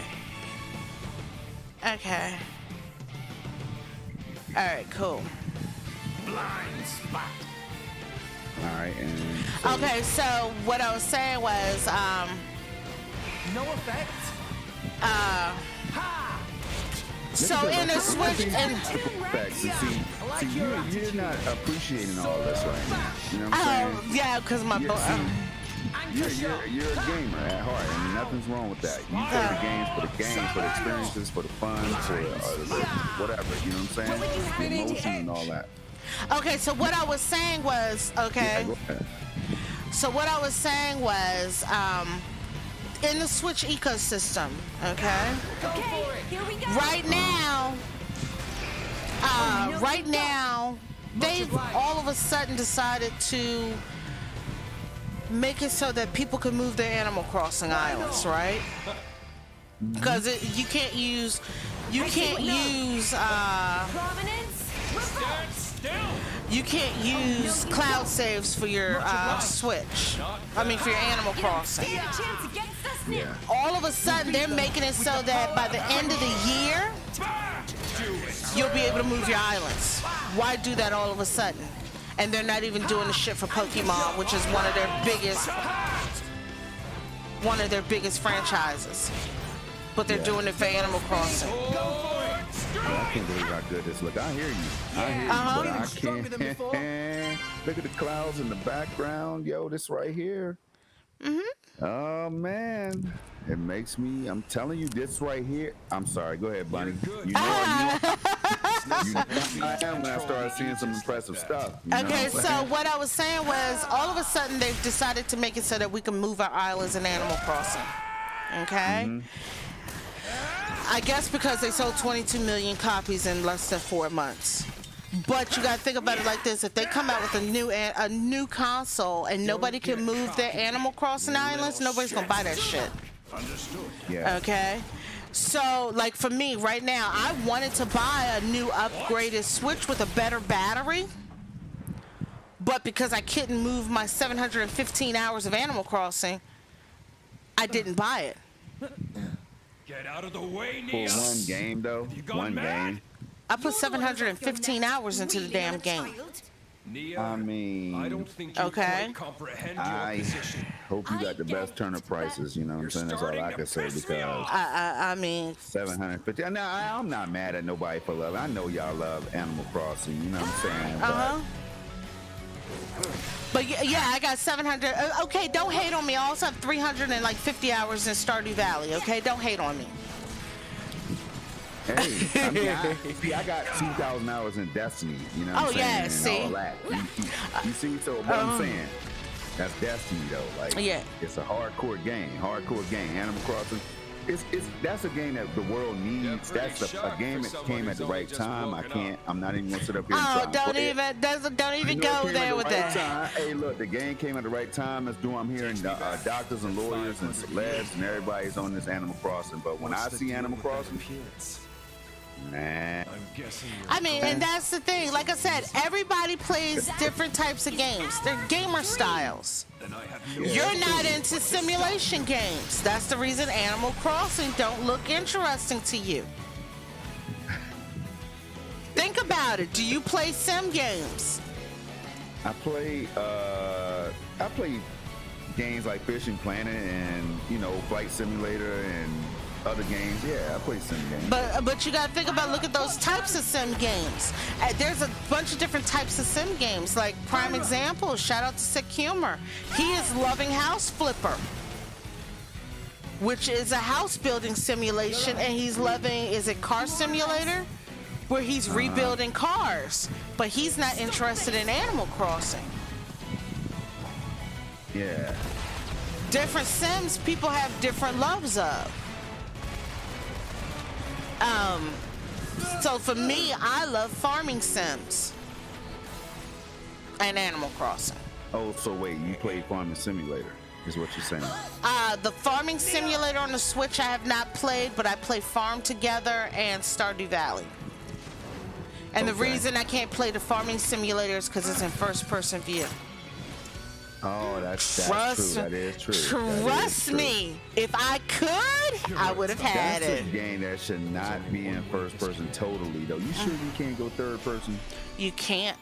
Okay. All right, cool. blind spot. All right, and so, Okay, so what I was saying was, No effect. so in the Switch, and facts. And see, you're not appreciating all this right now. You know what I'm saying? yeah, because my You're a gamer at heart. I mean, nothing's wrong with that. You play the games for the games, for the experiences, for the fun, for whatever. You know what I'm saying? The emotion and all that. okay, so what I was saying was, okay. Yeah, go ahead. So what I was saying was, in the Switch ecosystem, okay? Okay, here we go. Right now, they've all of a sudden decided to make it so that people can move their Animal Crossing islands, right? Because you can't use Prominence. you can't use cloud saves for your Switch. I mean, for your Animal Crossing. Stand a chance against us now. Yeah. All of a sudden, they're making it so that by the end of the year, you'll be able to move your islands. Why do that all of a sudden? And they're not even doing the shit for Pokemon, which is one of their biggest franchises. But they're doing it for Animal Crossing. I can't believe how good this look. I hear you. I hear you, but I can't. Look at the clouds in the background. Yo, this right here. Oh, man. It makes me, I'm telling you, this right here. I'm sorry. Go ahead, Bunny. You know I am when I started seeing some impressive stuff. You know Okay, what I'm so saying? what I was saying was, all of a sudden they've decided to make it so that we can move our islands in Animal Crossing. Okay? I guess because they sold 22 million copies in less than 4 months. But you gotta think about it like this: if they come out with a new console and nobody can move their Animal Crossing islands, nobody's gonna buy that shit. Yeah. Okay? So, like for me right now, I wanted to buy a new upgraded Switch with a better battery, but because I couldn't move my 715 hours of Animal Crossing, I didn't buy it. Get out of the way, For Nia. one game, though. gone One mad? game. I put 715 hours into the damn game. Nia, I mean, I don't think you Okay. quite comprehend your I position. hope you got the best Turner prices. You know what I'm saying? That's all I can say because I mean, 750. Now, I'm not mad at nobody for love. I know y'all love Animal Crossing. You know what I'm saying? But yeah, I got 700. Okay, don't hate on me. I also have 350 hours in Stardew Valley. Okay, don't hate on me. Hey, I mean, I got 2,000 hours in Destiny. You know what I'm saying? yeah, And see? all that. You see? So what I'm saying, that's Destiny though. Like, Yeah. it's a hardcore game. Animal Crossing. That's a game that the world needs. That's a game that came at the right time. I'm not even gonna sit up here and try. Don't even go there with that. Time. Hey, look, the game came at the right time. I'm hearing doctors and lawyers and celebs and everybody's on this Animal Crossing. But when I see Animal Crossing, man. I'm guessing I mean, and that's the thing. Like I said, everybody plays different types of games. They're gamer styles. You're not into simulation games. That's the reason Animal Crossing don't look interesting to you. Think about it. Do you play sim games? I play games like Fishing Planet and Flight Simulator and other games. Yeah, I play sim games. But you gotta think about, look at those types of sim games. There's a bunch of different types of sim games. Like prime example, shout out to Sick Humor. He is loving House Flipper, which is a house building simulation, and he's loving, is it Car Simulator? Where he's rebuilding cars, but he's not interested in Animal Crossing. Yeah. Different sims people have different loves of. So for me, I love farming sims and Animal Crossing. Oh, so wait, you play Farming Simulator, is what you're saying? The farming simulator on the Switch I have not played, but I play Farm Together and Stardew Valley. And the reason I can't play the farming simulator is because it's in first-person view. Oh, that's true. That is true. Trust me, if I could, I would have had That's it. a game that should not be in first person totally, though. You sure you can't go third person? You can't.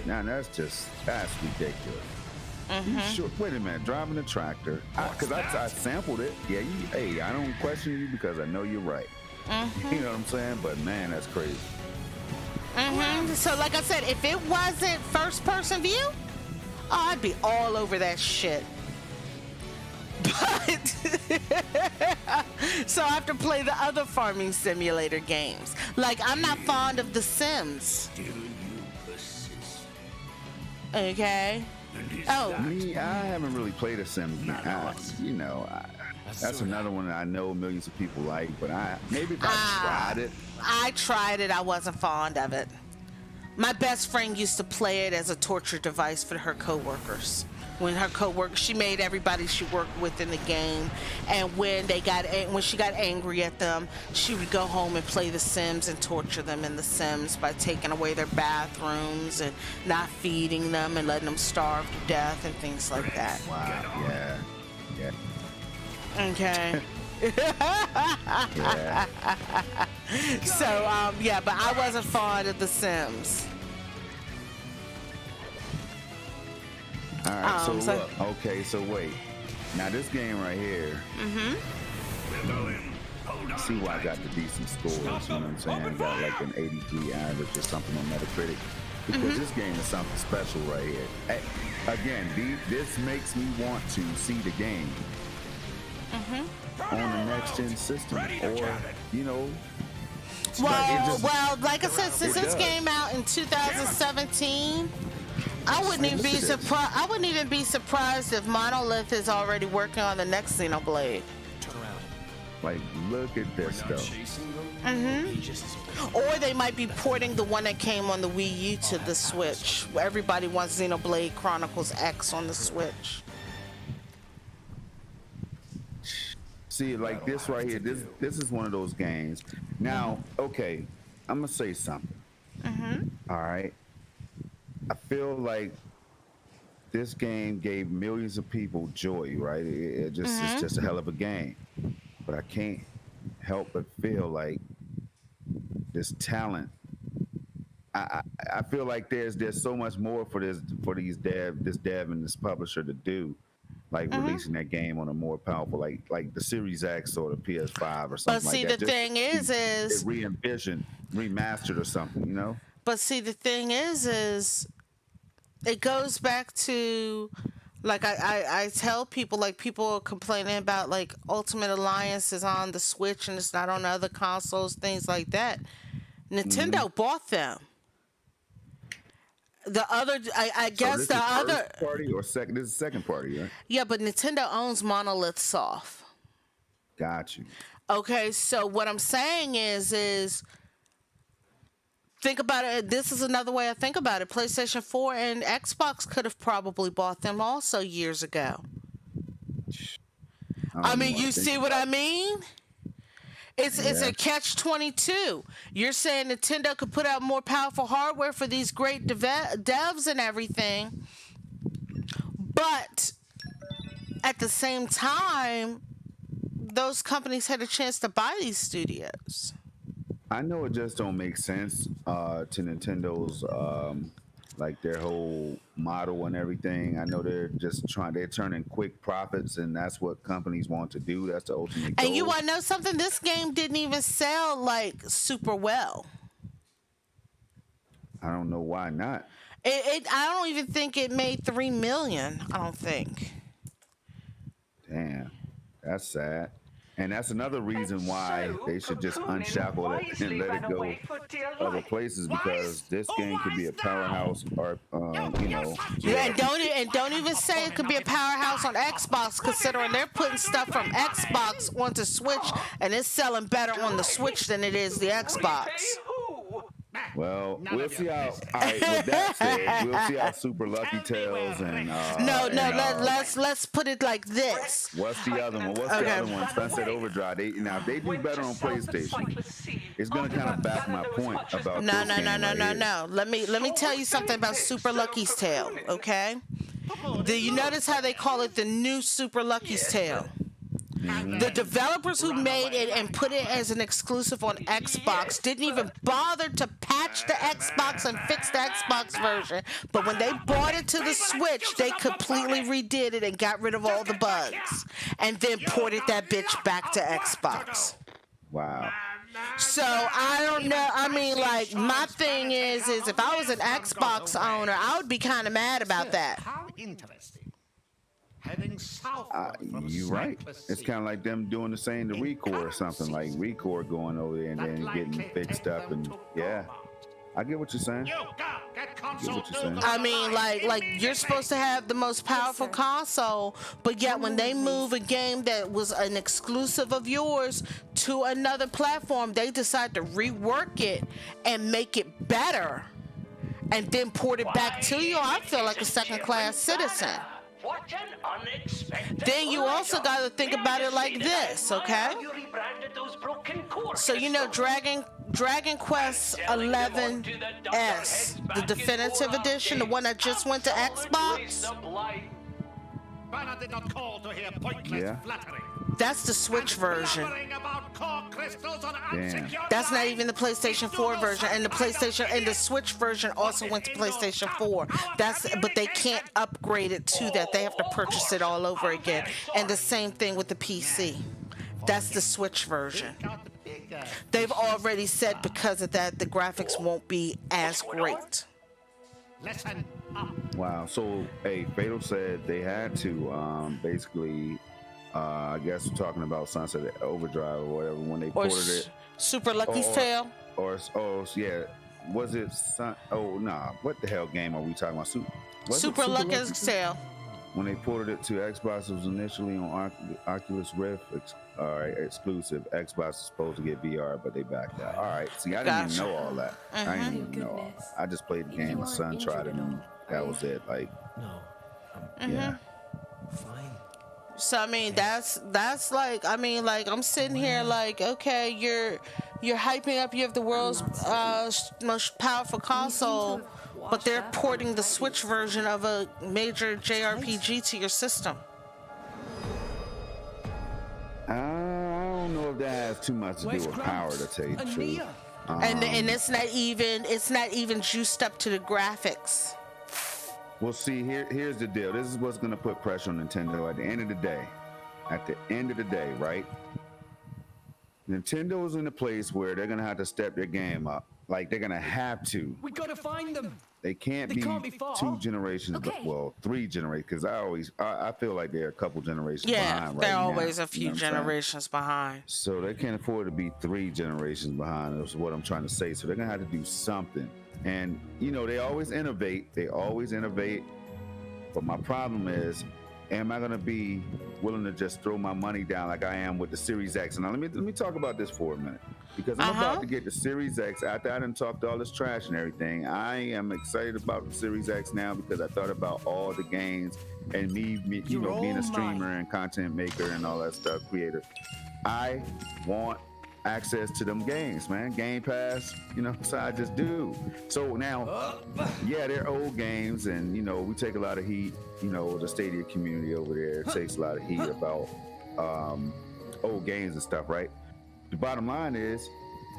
Now that's ridiculous. You sure? Wait a minute, driving a tractor? Because I sampled it. Yeah, hey, I don't question you because I know you're right. You know what I'm saying? But man, that's crazy. So, like I said, if it wasn't first-person view, oh, I'd be all over that shit. But so I have to play the other farming simulator games. Like, I'm not fond of The Sims. Okay. Oh, Me, I haven't really played a Sims. That's another one that I know millions of people like. But maybe if I tried it. I tried it. I wasn't fond of it. My best friend used to play it as a torture device for her coworkers. When her coworkers, she made everybody she worked with in the game, and when she got angry at them, she would go home and play The Sims and torture them in The Sims by taking away their bathrooms and not feeding them and letting them starve to death and things like that. Wow. Yeah. Okay. Yeah. So, but I wasn't fond of The Sims. All right. So look. Okay. So wait. Now this game right here. See why I got the decent scores. You know what I'm saying? I got like an 83 average or something on Metacritic. Because this game is something special right here. Again, this makes me want to see the game on the next gen system, or Well, like I said, since this came out in 2017, I wouldn't even be surprised. I wouldn't even be surprised if Monolith is already working on the next Xenoblade. Turn around. like, look at this though. Or they might be porting the one that came on the Wii U to the Switch. Everybody wants Xenoblade Chronicles X on the Switch. See, like this right here, this is one of those games. Now, okay, I'm gonna say something. All right, I feel like this game gave millions of people joy, right? It's just a hell of a game. But I can't help but feel like this talent. I feel like there's so much more for this dev and this publisher to do. Like releasing that game on a more powerful, like the Series X or the PS5 or something like that. But see, the thing is re-envisioned, remastered or something, you know? But see, the thing is it goes back to, like I tell people, like people are complaining about like Ultimate Alliance is on the Switch and it's not on other consoles, things like that. Nintendo bought them. The other, I guess the other first party or second. This is second party, right? Yeah, but Nintendo owns Monolith Soft. Got you. Okay, so what I'm saying is think about it. This is another way I think about it. PlayStation 4 and Xbox could have probably bought them also years ago. I mean, you see what I mean? It's a catch-22. You're saying Nintendo could put out more powerful hardware for these great devs and everything, but at the same time, those companies had a chance to buy these studios. I know it just don't make sense to Nintendo's like their whole model and everything. I know they're turning quick profits, and that's what companies want to do. That's the ultimate goal. And you want to know something? This game didn't even sell like super well. I don't know why not. I don't even think it made 3 million. I don't think. Damn, that's sad. And that's another reason why they should just unshackle it and let it go other places, because this game could be a powerhouse, or Yeah, and don't even say it could be a powerhouse on Xbox, considering they're putting stuff from Xbox onto Switch, and it's selling better on the Switch than it is the Xbox. Well, we'll see how. All right, with that said, we'll see how Super Lucky Tales and let's put it like this. What's the other one? The other one? Sunset Overdrive. They do better on PlayStation. It's gonna kind of back my point about No. Let me tell you something about Super Lucky's Tale. Okay. Do you notice how they call it the new Super Lucky's Tale? The developers who made it and put it as an exclusive on Xbox didn't even bother to patch the Xbox and fix the Xbox version. But when they brought it to the Switch, they completely redid it and got rid of all the bugs, and then ported that bitch back to Xbox. Wow. So I don't know. I mean, like, my thing is if I was an Xbox owner, I would be kind of mad about that. How interesting. Heading south You're right. It's kind of like them doing the same to Recore or something, like Recore going over there and then getting fixed up, and yeah. I get what you're saying. I mean, like you're supposed to have the most powerful console, but yet when they move a game that was an exclusive of yours to another platform, they decide to rework it and make it better and then port it back to you. I feel like a second-class citizen. What an unexpected Then you also got to think about it like this, okay? You rebranded those broken core So you know Dragon Quest 11S, the definitive edition, the one that just went to Xbox, Banner did not call to hear pointless Yeah. flattery. that's the Switch version. Blabbering about core crystals on Damn. unsecure That's not drives. even the PlayStation 4 version, and the Switch version also went to PlayStation 4. But they can't upgrade it to that. They have to purchase it all over again. And the same thing with the PC. That's the Switch version. Got the bigger. They've already said because of that the graphics won't be as great. Listen up. Wow. So, hey, Fatal said they had to basically, I guess we're talking about Sunset Overdrive or whatever, when they Or ported it. Super Lucky's Or- Tale. Yeah. Was it what the hell game are we talking about? Was it Super Lucky's Lucky's Tale. When they ported it to Xbox, it was initially on Oculus Rift, exclusive. Xbox was supposed to get VR, but they backed out. All right. See, I didn't even know all that. I didn't even know all that. I just played the game. My son tried it, and that was it. Like, No, yeah. fine. So I mean that's like I'm sitting here like, okay, you're hyping up, you have the world's most powerful console, but they're porting the Switch version of a major JRPG to your system. I don't know if that has too much to do Where's with power, to tell you the truth. Ania? And it's not even juiced up to the graphics. Well, see, here's the deal. This is what's going to put pressure on Nintendo at the end of the day. At the end of the day, right? Nintendo's in a place where they're going to have to step their game up. Like, they're going to have to. We gotta find them. They can't They can't be far. 2 generations, Okay. but, well, 3 generations. Because I feel like they're a couple generations Yeah, behind right they're now. always a You few know what I'm saying? generations behind. So they can't afford to be 3 generations behind, is what I'm trying to say. So they're gonna have to do something. And they always innovate. But my problem is, am I gonna be willing to just throw my money down like I am with the Series X? Now let me talk about this for a minute. Because I'm about to get the Series X. After I done talked all this trash and everything, I am excited about the Series X now because I thought about all the games and me being a streamer and content maker and all that stuff, creator. I want access to them games, man. Game Pass, so I just do. So now, yeah, they're old games, and we take a lot of heat. The Stadia community over there takes a lot of heat about old games and stuff, right? The bottom line is,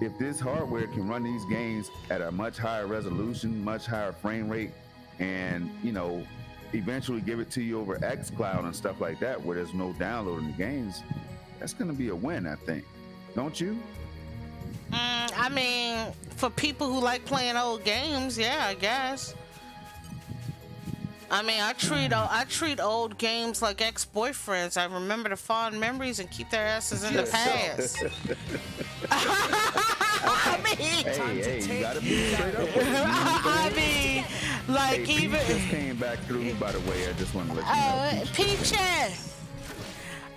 if this hardware can run these games at a much higher resolution, much higher frame rate, and eventually give it to you over xCloud and stuff like that, where there's no downloading the games, that's going to be a win, I think. Don't you? I mean, for people who like playing old games, yeah, I guess. I mean, I treat old games like ex-boyfriends. I remember the fond memories and keep their asses in the past. I mean, Hey, you gotta be straight up with it. I mean, like Hey, even Pete just came back through, by the way. I just want to let you know. Peaches.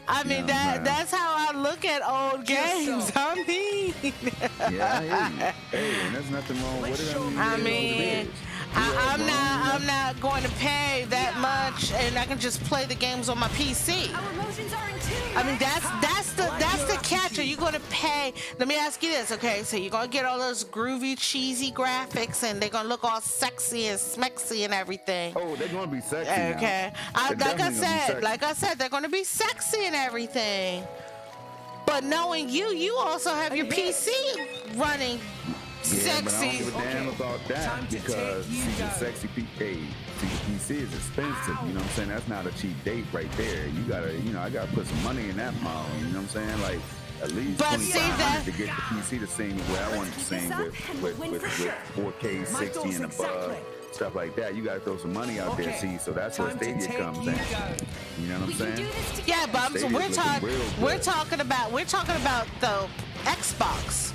I mean Yeah, man. that's how I look at old games. I mean, Yeah, I hear you. Hey, and there's nothing wrong with it. I'm not not going to pay that much, and I can just play the games on my PC. Our emotions are in tune. I mean, that's the catch. Are you going to pay? Let me ask you this, okay? So you're going to get all those groovy, cheesy graphics, and they're going to look all sexy and smexy and everything. Oh, they're gonna be sexy. Okay. Now. Like I said, they're going to be sexy and everything. But knowing you also have your PC running Yeah, but I don't sexy. give a damn about that because the sexy PC is expensive. You know what I'm saying? That's not a cheap date right there. You gotta, I gotta put some money in that phone. You know what I'm saying? Like at least But see that- $2,500 to get the PC to sing the way I want it to sing with 4K 60 and above. Stuff like that, you gotta throw some money out there. See, so that's where Stadia comes in. You know what I'm We can do saying? this together. Yeah, but Stadia's looking real good. we're talking about the Xbox.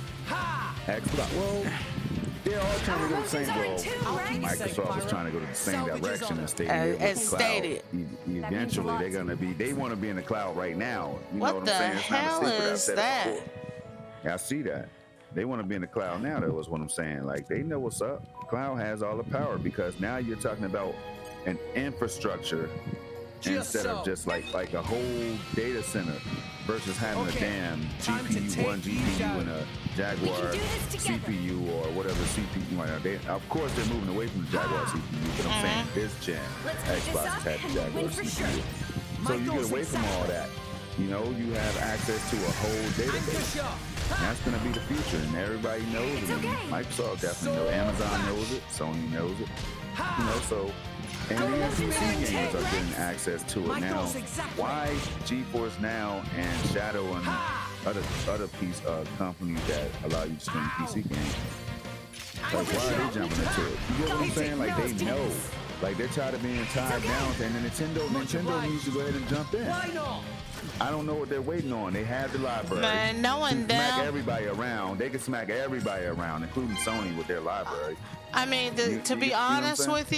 Xbox. Well, they're all trying to go the same. Our Well, emotions are in tune, right? Microsoft is trying to go to the same direction as Stadia. As with the cloud. Stadia. Eventually, they're gonna be. They want to be in the cloud right now. You What know what the I'm saying? It's not a hell secret. I've is said it that? before. Yeah, I see that. They want to be in the cloud now. That was what I'm saying. Like they know what's up. The cloud has all the power because now you're talking about an infrastructure instead of just like a whole data center versus having a damn GPU, one GPU and a Jaguar We can do this together. CPU or whatever CPU. Of course, they're moving away from the Jaguar CPU, but I'm saying this gen Let's keep this Xbox up has the and we'll Jaguar win for CPU. sure. So you get away from all that. You have access to a whole database. That's going to be the future, and everybody knows it. okay. Microsoft definitely knows. Amazon knows it. Sony knows it. So, and even PC gamers are getting access to it now. Why GeForce Now and Shadow and other piece companies that allow you to stream PC games? Like, why are they jumping into it? You get what I'm saying? Like, they know. Like, they're tired of being tied down, and then Nintendo needs to go ahead and jump in. I don't know what they're waiting on. They have the library. Man, no one Smack down. everybody around. They can smack everybody around, including Sony with their library. I mean, to be you know what I'm honest saying? with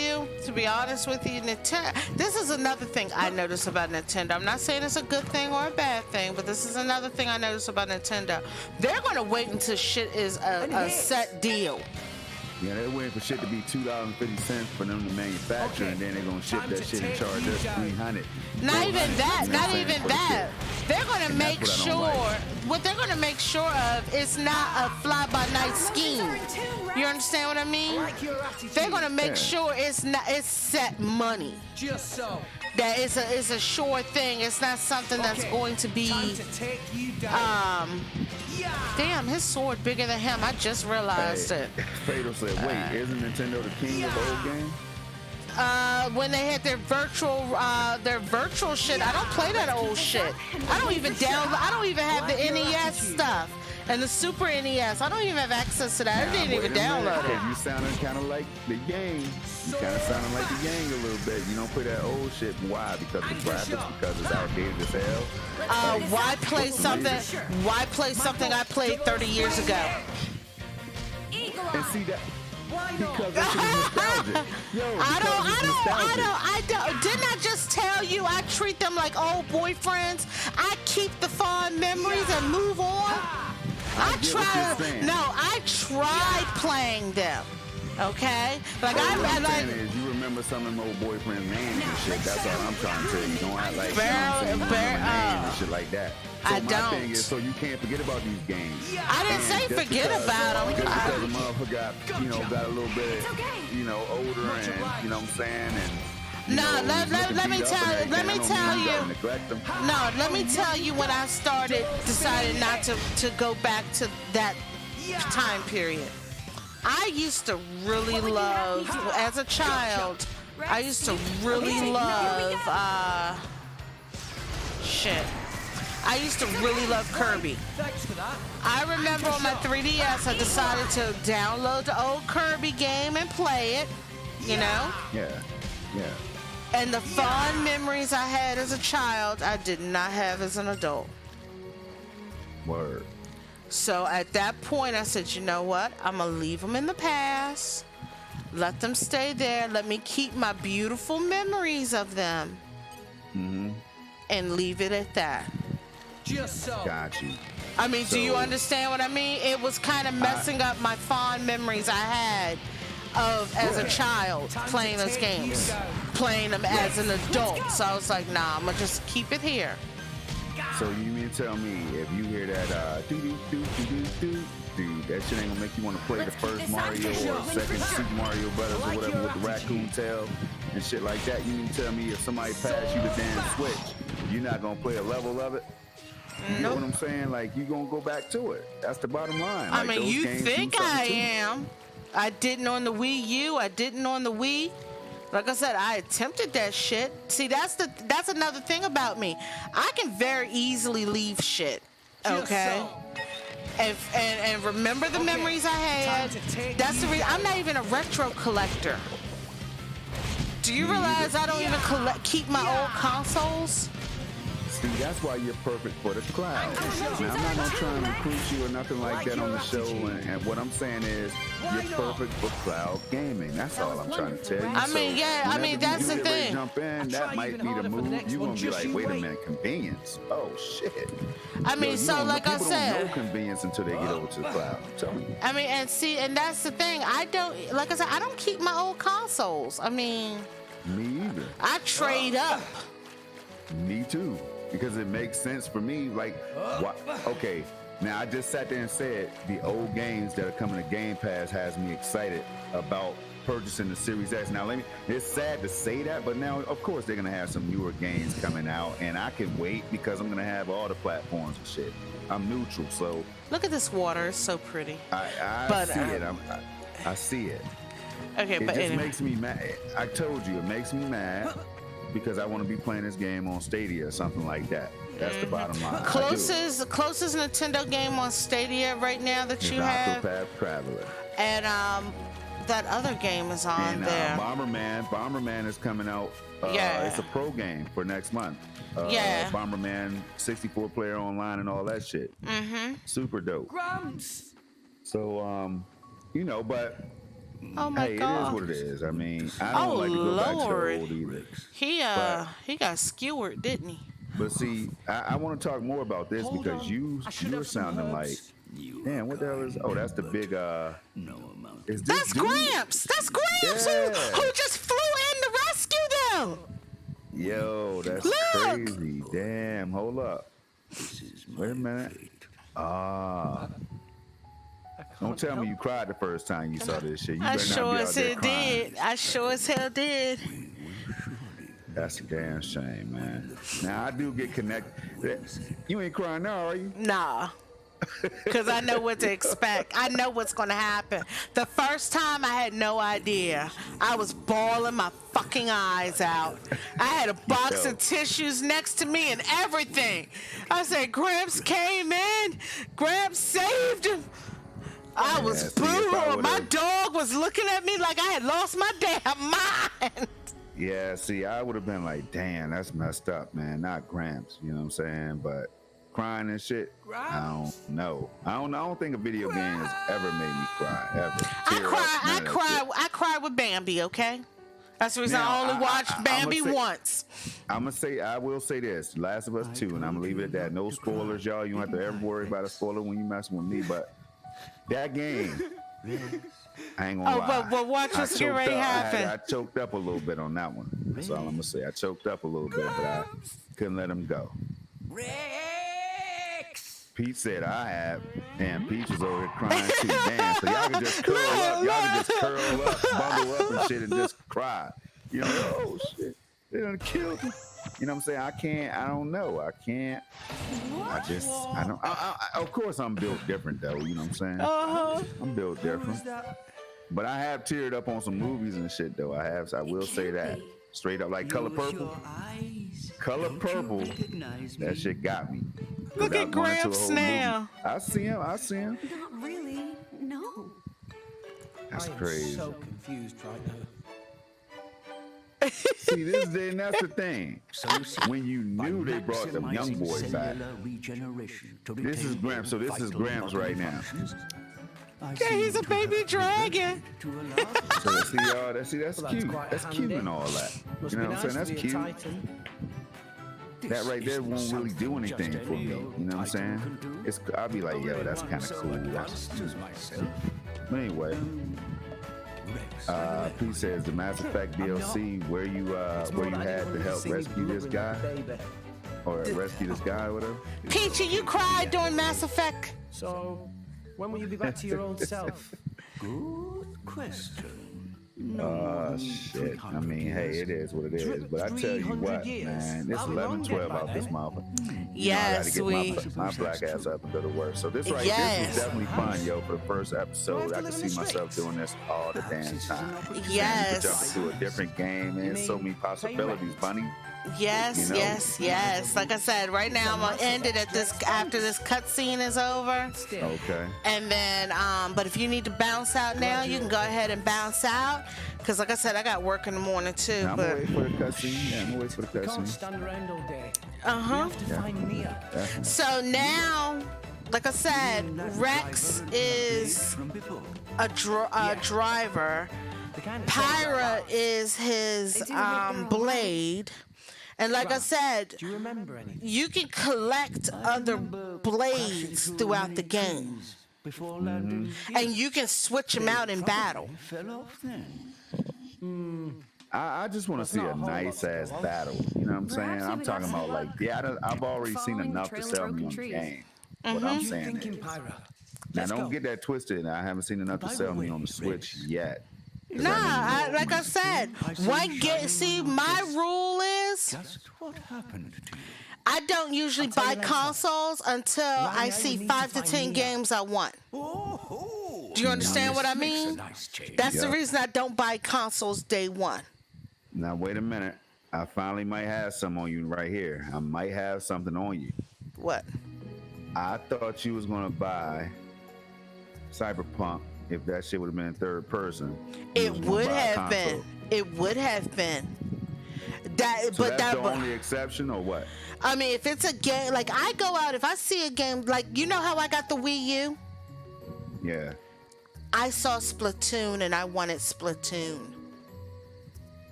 you, Nintendo. This is another thing I notice about Nintendo. I'm not saying it's a good thing or a bad thing, but this is another thing I notice about Nintendo. They're gonna wait until shit is a set deal. Yeah, they're waiting for shit to be $2.50 for them to manufacture, and then they're gonna ship that shit and charge us $300. Not even that. Not even that. They're gonna And make that's what I sure. don't like. What they're gonna make sure of is not a fly-by-night scheme. You understand what I mean? They're gonna make Yeah. sure it's set money. Just so. That it's a sure thing. It's not something that's going to be. Time to take you down. Damn, his sword bigger than him. I just realized it. Fatal said, wait, isn't Nintendo the king of old games? When they had their virtual shit, I don't play that old shit. I don't even have the NES stuff and the Super NES. I don't even have access to that. I didn't even download it. You sounding kind of like the Yang. You kind of sounding like the Yang a little bit. You don't play that old shit. Why? Because of the graphics? Because it's outdated as hell? Why play something? Why play something I played 30 years ago? And see that? Because that shit is nostalgic. Yo, I don't. Didn't I just tell you I treat them like old boyfriends? I keep the fond memories and move on. I tried playing them. Okay, like What I'm I saying like. is you remember some of them old boyfriends' names and shit. That's all I'm trying to tell you. Don't act like you know what I'm saying, you remember names and shit like that. So I my don't. thing is, so you can't forget about these games. I didn't say just forget because- about them. Just because a motherfucker got a little bit, older and you know what I'm saying, and No, he's looking let me beat up tell and you. Let me everything. I tell don't mean you gotta you. neglect them. No, let me tell you when I decided not to go back to that time period. I used to really love, as a child, I used to really love, I used to really love Kirby. Thanks for that. I remember on my 3DS, I decided to download the old Kirby game and play it, you know? Yeah. And the fond memories I had as a child, I did not have as an adult. Word. So at that point, I said, you know what? I'm going to leave them in the past. Let them stay there. Let me keep my beautiful memories of them. And leave it at that. Just so. Got you. I mean, do you So- understand what I mean? It was kind of messing up my fond memories I had of as a child playing those games, playing them as an adult. So I was like, nah, I'm gonna just keep it here. So you mean to tell me if you hear that that shit ain't gonna make you want to play the first Mario or second Super Mario Brothers or whatever with the raccoon tail and shit like that? You mean to tell me if somebody passed you the damn Switch, you're not gonna play a level of it? You know what I'm saying? Like, you gonna go back to it. That's the bottom line. I Like, mean, those you games think do something I to you. am. I didn't on the Wii U. I didn't on the Wii. Like I said, I attempted that shit. See, that's another thing about me. I can very easily leave shit. Okay. And remember the memories I had. That's the reason. I'm not even a retro collector. Do you realize I don't even keep my old consoles? See, that's why you're perfect for the cloud. Now, I'm not gonna try and recruit you or nothing like that on the show, and what I'm saying is, you're perfect for cloud gaming. That's all I'm trying to tell you. I mean, yeah, I mean, that's the thing. Jump in, that might be the move. You're gonna be like, wait a minute, convenience. Oh shit. I mean, so like I people don't know said, convenience until they get over to the cloud. I'm telling you. I mean, and that's the thing. I don't, like I said, I don't keep my old consoles. I mean, Me either. I trade up. Me too. Because it makes sense for me. Like, okay, now I just sat there and said the old games that are coming to Game Pass has me excited about purchasing the Series X. Now, it's sad to say that, but now, of course, they're gonna have some newer games coming out, and I can wait because I'm gonna have all the platforms and shit. I'm neutral, so Look at this water; it's so pretty. I see it. I see it. Okay, It but just anyway. makes me mad. I told you, it makes me mad because I want to be playing this game on Stadia or something like that. That's the bottom line. Closest Nintendo game on Stadia right now that It's you have, Octopath Traveler. and that other game is on And there. Bomberman is coming out. Yeah. It's a pro game for next month. Yeah. Bomberman 64 player online and all that shit. Mm-hmm. Super dope. Grumps. So, but Oh my hey, god! it is what it is. I mean, I don't like to go back to Lord. the old either. He got skewered, didn't he? But see, I want to talk more about this Hold because on. you I should were have some sounding like, herbs. damn, what the hell is? Oh, that's the big. Is this That's dude? Gramps. That's Gramps Yeah. who just flew in to rescue them. Yo, that's Look. crazy. Damn, hold up. Wait a minute. Don't tell me you cried the first time you saw this shit. You I better not sure be out as there hell crying. did. I sure as hell did. That's a damn shame, man. Now I do get connected. You ain't crying now, are you? Nah. Because I know what to expect. I know what's going to happen. The first time I had no idea. I was bawling my fucking eyes out. I had a box Yo. of tissues next to me and everything. I said, Gramps came in. Gramps saved him. I was Yeah, see, if I boo-hooing. My would've- dog was looking at me like I had lost my damn mind. Yeah, see, I would have been like, damn, that's messed up, man. Not Gramps, you know what I'm saying? But crying and shit, I don't know. I don't think a video game has ever made me cry, ever. I cried with Bambi, okay? That's the reason Now, I only watched I'ma Bambi say- once. I will say this, Last of Us 2, and I'm gonna leave it at that. No spoilers, y'all. You don't have to ever worry about a spoiler when you messing with me, but that game, I ain't gonna lie. but watch what's getting ready to happen. I choked up a little bit on that one. That's all I'm gonna say. I choked up a little bit, but I couldn't let him go. Pete said I have. Damn, Peach was over here crying too. Damn, so y'all can just curl up. Y'all can just curl up, bundle up and shit and just cry. You know, oh shit, they done killed me. You know what I'm saying? I don't know. I can't. I don't. Of course, I'm built different though. You know what I'm saying? I'm built different. But I have teared up on some movies and shit though. I will say that. Straight up, like Color Purple. Color Purple. That shit got me. Look at Without going into a Gramps whole now. movie. I see him. Not really. No. That's I am crazy. so confused right now. See, that's the thing. When you knew they brought the young boy back. This is Gramps. So this is Gramps right now. Yeah, he's a baby dragon. So see y'all. That's cute. quite That's cute handy. and all that. Must You know be what I'm saying? nice That's to be a cute. titan. That right there won't really do anything for me. You know what I'm saying? I'll be like, yo, that's kind of cool. But anyway, P says the Mass Effect DLC where you had to help rescue this guy or rescue this guy or whatever. Peachy, you cried during Mass Effect. So, when will you be back to your old self? Good question. Shit. I mean, hey, it is what it is. But I tell you what, man, it's 11:12 out this motherfucker. Yes, I gotta get my black ass up and go to work. So this this was definitely fun, yo. For the first episode, I can see myself doing this all the damn time. Yes. Jump into a different game, and so many possibilities, Bunny. Yes, yes. Like I said, right now I'm gonna end it at this after this cutscene is over. Okay. And then, but if you need to bounce out now, you can go ahead and bounce out. Cause like I said, I got work in the morning too. I'm gonna wait for the cutscene. Yeah, I'm gonna wait for the Can't cutscene. stand around all day. Uh-huh. You have to find Nia. So now, like I said, Rex is a driver. Pyra is his blade. And like I said, Do you remember anything? you can collect other blades throughout the game. Before landing, And you can switch them out in battle. fell off then. I just want to see a nice ass battle. You know what I'm saying? Perhaps I'm even talking have about some like, yeah, I've already seen following the enough to trail of sell me broken on the trees. game. What I'm saying Thinking, is, Pyra. now Let's don't go. get that twisted. I haven't seen enough to sell me on the Switch yet. Nah, like I said, my rule is Just what happened to you? I don't usually buy consoles until I see 5 to 10 games I want. Oh, Do you understand what I mean? nice change. That's the reason I don't buy consoles day one. Now wait a minute. I finally might have some on you right here. I might have something on you. What? I thought you was gonna buy Cyberpunk if that shit would have been in third person. It would have been. It would have been. That, So but that's that. the only exception, or what? I mean, if it's a game, like I go out, if I see a game, like you know how I got the Wii U? Yeah. I saw Splatoon and I wanted Splatoon.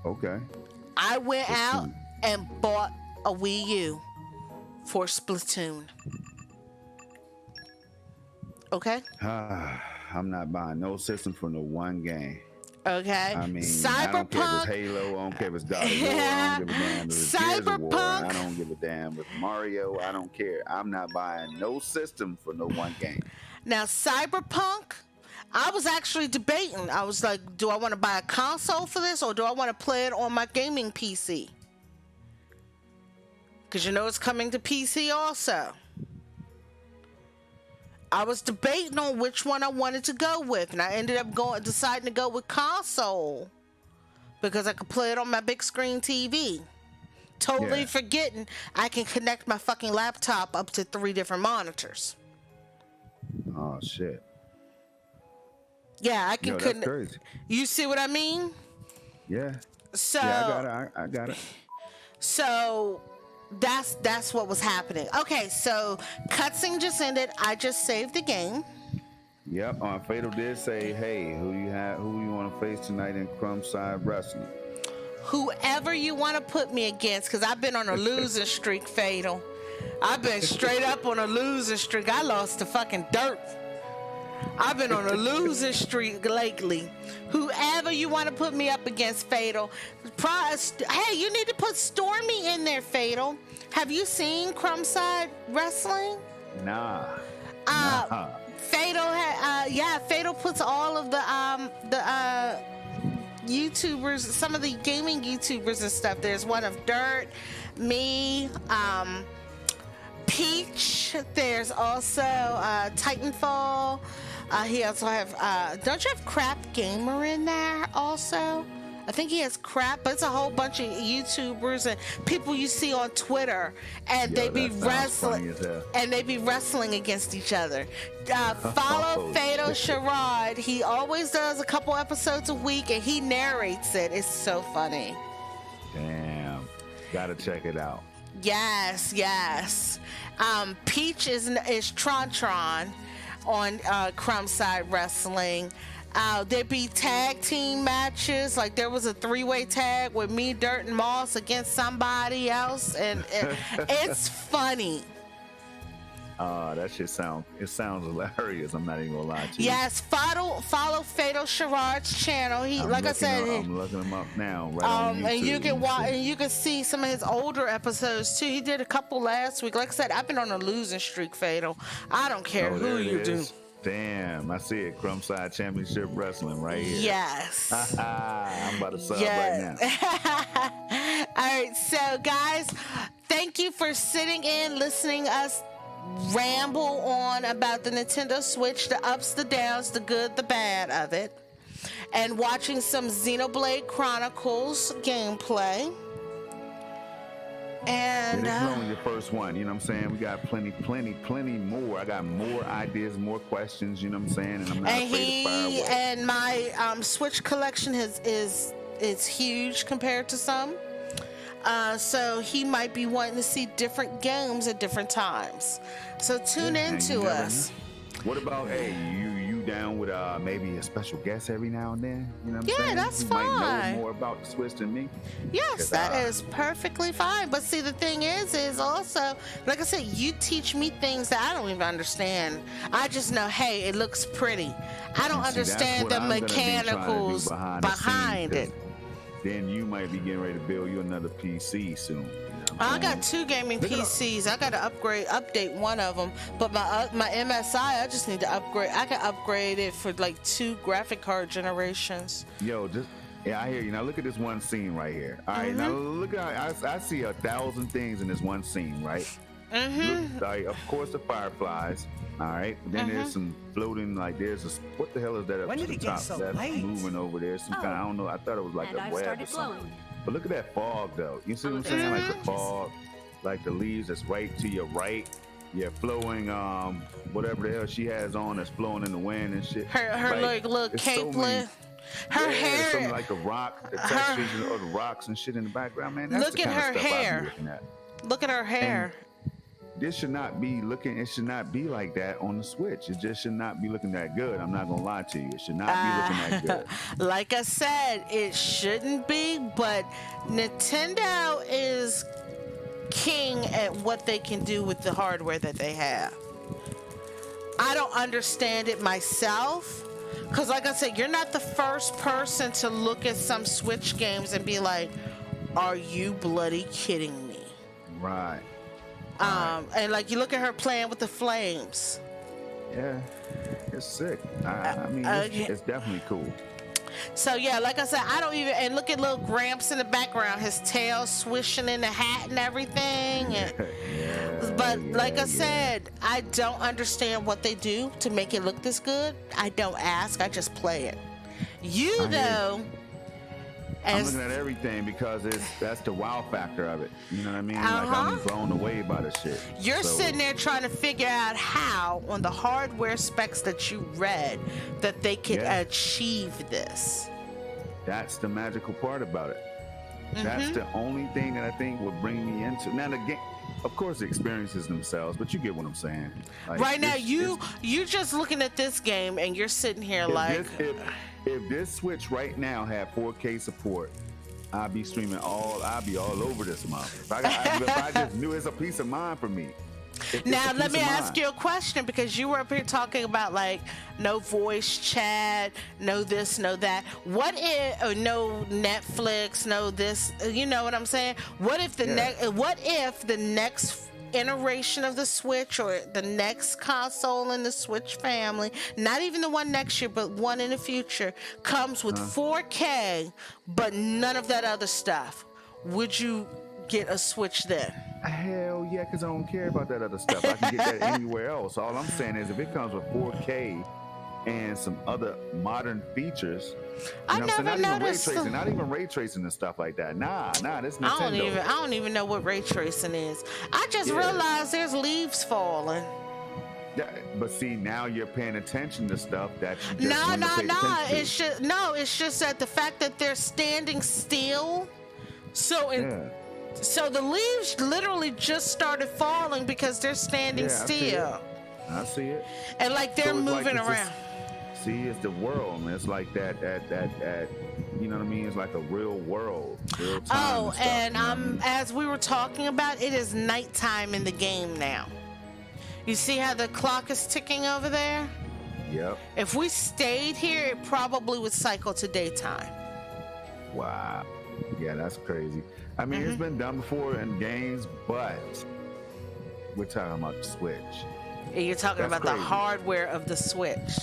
Okay. I went out and bought a Wii U for Splatoon. Okay? I'm not buying no system for no one game. Okay. I mean, I don't care if it's Cyberpunk. Halo, I don't care if it's God of War, I don't give a damn if it's Gears of War, Cyberpunk. I don't give a damn with Mario, I don't care. I'm not buying no system for no one game. Now, Cyberpunk, I was actually debating. I was like, do I want to buy a console for this or do I want to play it on my gaming PC? Because you know it's coming to PC also. I was debating on which one I wanted to go with, and I ended up deciding to go with console because I could play it on my big screen TV. Totally Yeah. forgetting I can connect my fucking laptop up to 3 different monitors. Oh shit. Yeah, I can Yo, that's connect. crazy. You see what I mean? Yeah. So, Yeah, I got it. so that's what was happening. Okay, so cutscene just ended. I just saved the game. Yep. Fatal did say, "Hey, who you want to face tonight in Crumbside Wrestling?" Whoever you want to put me against, because I've been on a losing streak, Fatal. I've been straight up on a losing streak. I lost to fucking dirt. I've been on a losing streak lately. Whoever you want to put me up against, Fatal. Hey, you need to put Stormy in there, Fatal. Have you seen Crumbside Wrestling? Nah. Fatal puts all of the YouTubers, some of the gaming YouTubers and stuff. There's one of Dirt, me, Peach. There's also Titanfall. He also have. Don't you have Crap Gamer in there also? I think he has Crap, but it's a whole bunch of YouTubers and people you see on Twitter, and Yo, they be that sounds wrestling, funny as hell. and they be wrestling against each other. Follow Oh, Fatal shit. Sherrod. He always does a couple episodes a week, and he narrates it. It's so funny. Damn. Gotta check it out. Yes. Peach is Tron on Crumbside Wrestling. There be tag team matches. Like there was a 3-way tag with me, Dirt, and Moss against somebody else, and it's funny. That shit sounds hilarious. I'm not even gonna lie to you. Yes, follow Fatal Sherrod's channel. He, like I said, I'm looking him up now. Right on YouTube. and you can watch, and you can see some of his older episodes too. He did a couple last week. Like I said, I've been on a losing streak, Fatal. I don't care who there it you do. is. Damn, I see it. Crumbside Championship Wrestling right here. Yes. I'm about to sub Yes. right now. All right, so guys, thank you for sitting in, listening to us ramble on about the Nintendo Switch, the ups, the downs, the good, the bad of it, and watching some Xenoblade Chronicles gameplay. And this is only the first one, you know what I'm saying? We got plenty more. I got more ideas, more questions, you know what I'm saying? And I'm not afraid to fire away. And my Switch collection is huge compared to some. So he might be wanting to see different games at different times. So tune in to us. What about, hey, you down with maybe a special guest every now and then? You know what I'm saying? That's you fine. might know more about the Switch than me. Yes, that is perfectly fine. But see, the thing is also, like I said, you teach me things that I don't even understand. I just know, hey, it looks pretty. I don't understand the mechanicals behind it. Then you might be getting ready to build you another PC soon. I got 2 gaming PCs. I got to update one of them. But my MSI, I just need to upgrade. I can upgrade it for like 2 graphic card generations. Yo, I hear you. Now look at this one scene right here. All right, now look at I see 1,000 things in this one scene, right? Look, like, of course, the fireflies. All right, but then there's some floating, like there's a, what the hell is that up to the top? So that's late? moving over there. Some kind, I don't know. I thought it was like a web or something. But look at that fog, though. You see what I'm saying? Like the fog, like the leaves that's right to your right. Yeah, flowing, whatever the hell she has on that's flowing in the wind and shit. Her like, little capelet. Her hair. Something like a rock, the textures of the rocks and shit in the background, man. That's Look the at kind her of stuff hair. I'm looking at. Look at her hair. This should not be looking, it should not be like that on the Switch. It just should not be looking that good. I'm not gonna lie to you. It should not be looking that good. Like I said, it shouldn't be, but Nintendo is king at what they can do with the hardware that they have. I don't understand it myself, because like I said, you're not the first person to look at some Switch games and be like, are you bloody kidding me? Right. And like you look at her playing with the flames. Yeah, it's sick. I mean, it's definitely cool. So yeah, like I said, I don't even, and look at little Gramps in the background, his tail swishing in the hat and everything. But like I said, I don't understand what they do to make it look this good. I don't ask, I just play it. I'm looking at everything because that's the wow factor of it. You know what I mean? Like I'm blown away by the shit. You're sitting there trying to figure out how, on the hardware specs that you read, that they could achieve this. That's the magical part about it. That's the only thing that I think would bring me into. Now the game, of course, the experiences themselves, but you get what I'm saying. Like, right now, you just looking at this game and you're sitting here like. If this Switch right now had 4K support, I'd be streaming I'd be all over this month. If I just knew it's a peace of mind for me. Now let me ask you a question, because you were up here talking about like no voice chat, no this, no that. What if no Netflix, no this? You know what I'm saying? What if the next iteration of the Switch, or the next console in the Switch family, not even the one next year, but one in the future, comes with 4K, but none of that other stuff? Would you get a Switch then? Hell yeah, because I don't care about that other stuff. I can get that anywhere else. All I'm saying is if it comes with 4K and some other modern features, I never noticed. Not even ray tracing and stuff like that. Nah, this Nintendo. I don't even know what ray tracing is. I just realized there's leaves falling. Yeah, but see, now you're paying attention to stuff that you just No. It's just that the fact that they're standing still. So the leaves literally just started falling because they're standing still. I see it. And like they're moving around. See, it's the world, man. It's like that, you know what I mean? It's like a real world, real time. And as we were talking about, it is nighttime in the game now. You see how the clock is ticking over there? Yep. If we stayed here, it probably would cycle to daytime. Wow. Yeah, that's crazy. I mean, it's been done before in games, but we're talking about the Switch. And you're talking That's about the crazy. hardware of the Switch.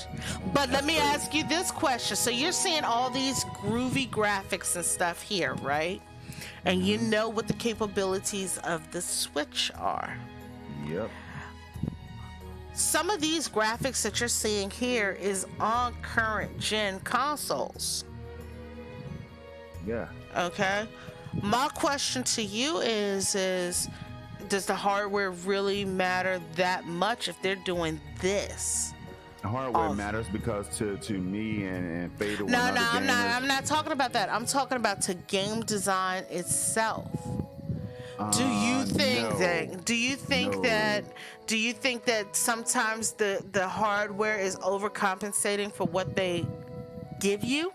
But let me ask you this question. So you're seeing all these groovy graphics and stuff here, right? And you know what the capabilities of the Switch are. Yep. Some of these graphics that you're seeing here is on current gen consoles. Yeah. Okay. My question to you is does the hardware really matter that much if they're doing this? The hardware matters because to me and Fatal and other gamers, I'm not talking about that. I'm talking about to game design itself. Do you think that sometimes the hardware is overcompensating for what they give you?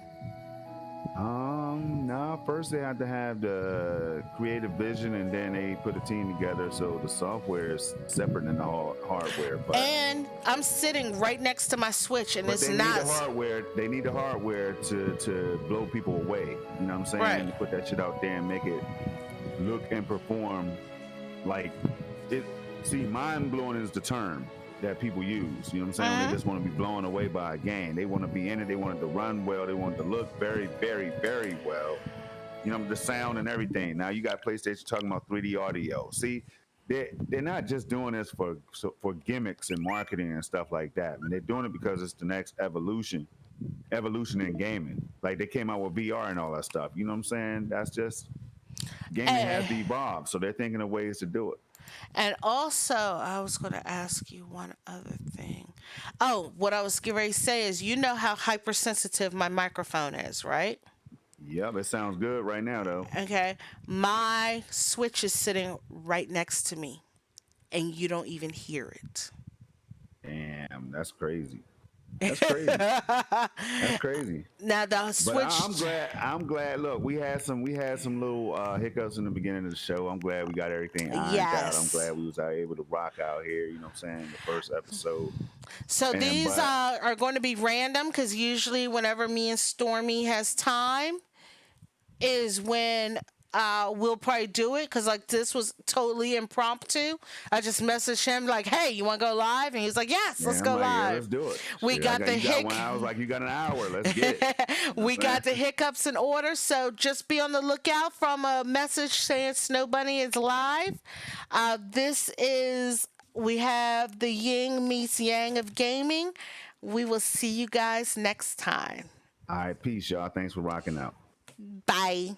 No. First they have to have the creative vision, and then they put a team together. So the software is separate than the hardware. But And I'm sitting right next to my Switch, and it's they not. need the hardware. They need the hardware to blow people away. You know what I'm saying? Right. To put that shit out there and make it look and perform like it. See, mind blowing is the term that people use. You know what I'm saying? They just want to be blown away by a game. They want to be in it. They want it to run well. They want it to look very, very, very well. You know, the sound and everything. Now you got PlayStation talking about 3D audio. See, they're not just doing this for gimmicks and marketing and stuff like that. I mean, they're doing it because it's the next evolution in gaming. Like they came out with VR and all that stuff. You know what I'm saying? That's just gaming has to evolve. So they're thinking of ways to do it. And also, I was going to ask you one other thing. Oh, what I was getting ready to say is, you know how hypersensitive my microphone is, right? Yep, it sounds good right now, though. Okay. My Switch is sitting right next to me, and you don't even hear it. Damn, that's crazy. That's crazy. That's crazy. Now the Switch. But I'm glad. Look, we had some little hiccups in the beginning of the show. I'm glad we got everything ironed out. I'm glad we was able to rock out here. You know what I'm saying? The first episode. So these are going to be random because usually whenever me and Stormy has time is when we'll probably do it, because like this was totally impromptu. I just messaged him like, hey, you want to go live? And he's like, yes, let's go live. Yeah, let's do it. We got the hiccups. I was like, you got an hour. Let's get it. We got the hiccups in order, so just be on the lookout from a message saying Snow Bunny is live. We have the Ying meets Yang of gaming. We will see you guys next time. All right, peace, y'all. Thanks for rocking out. Bye.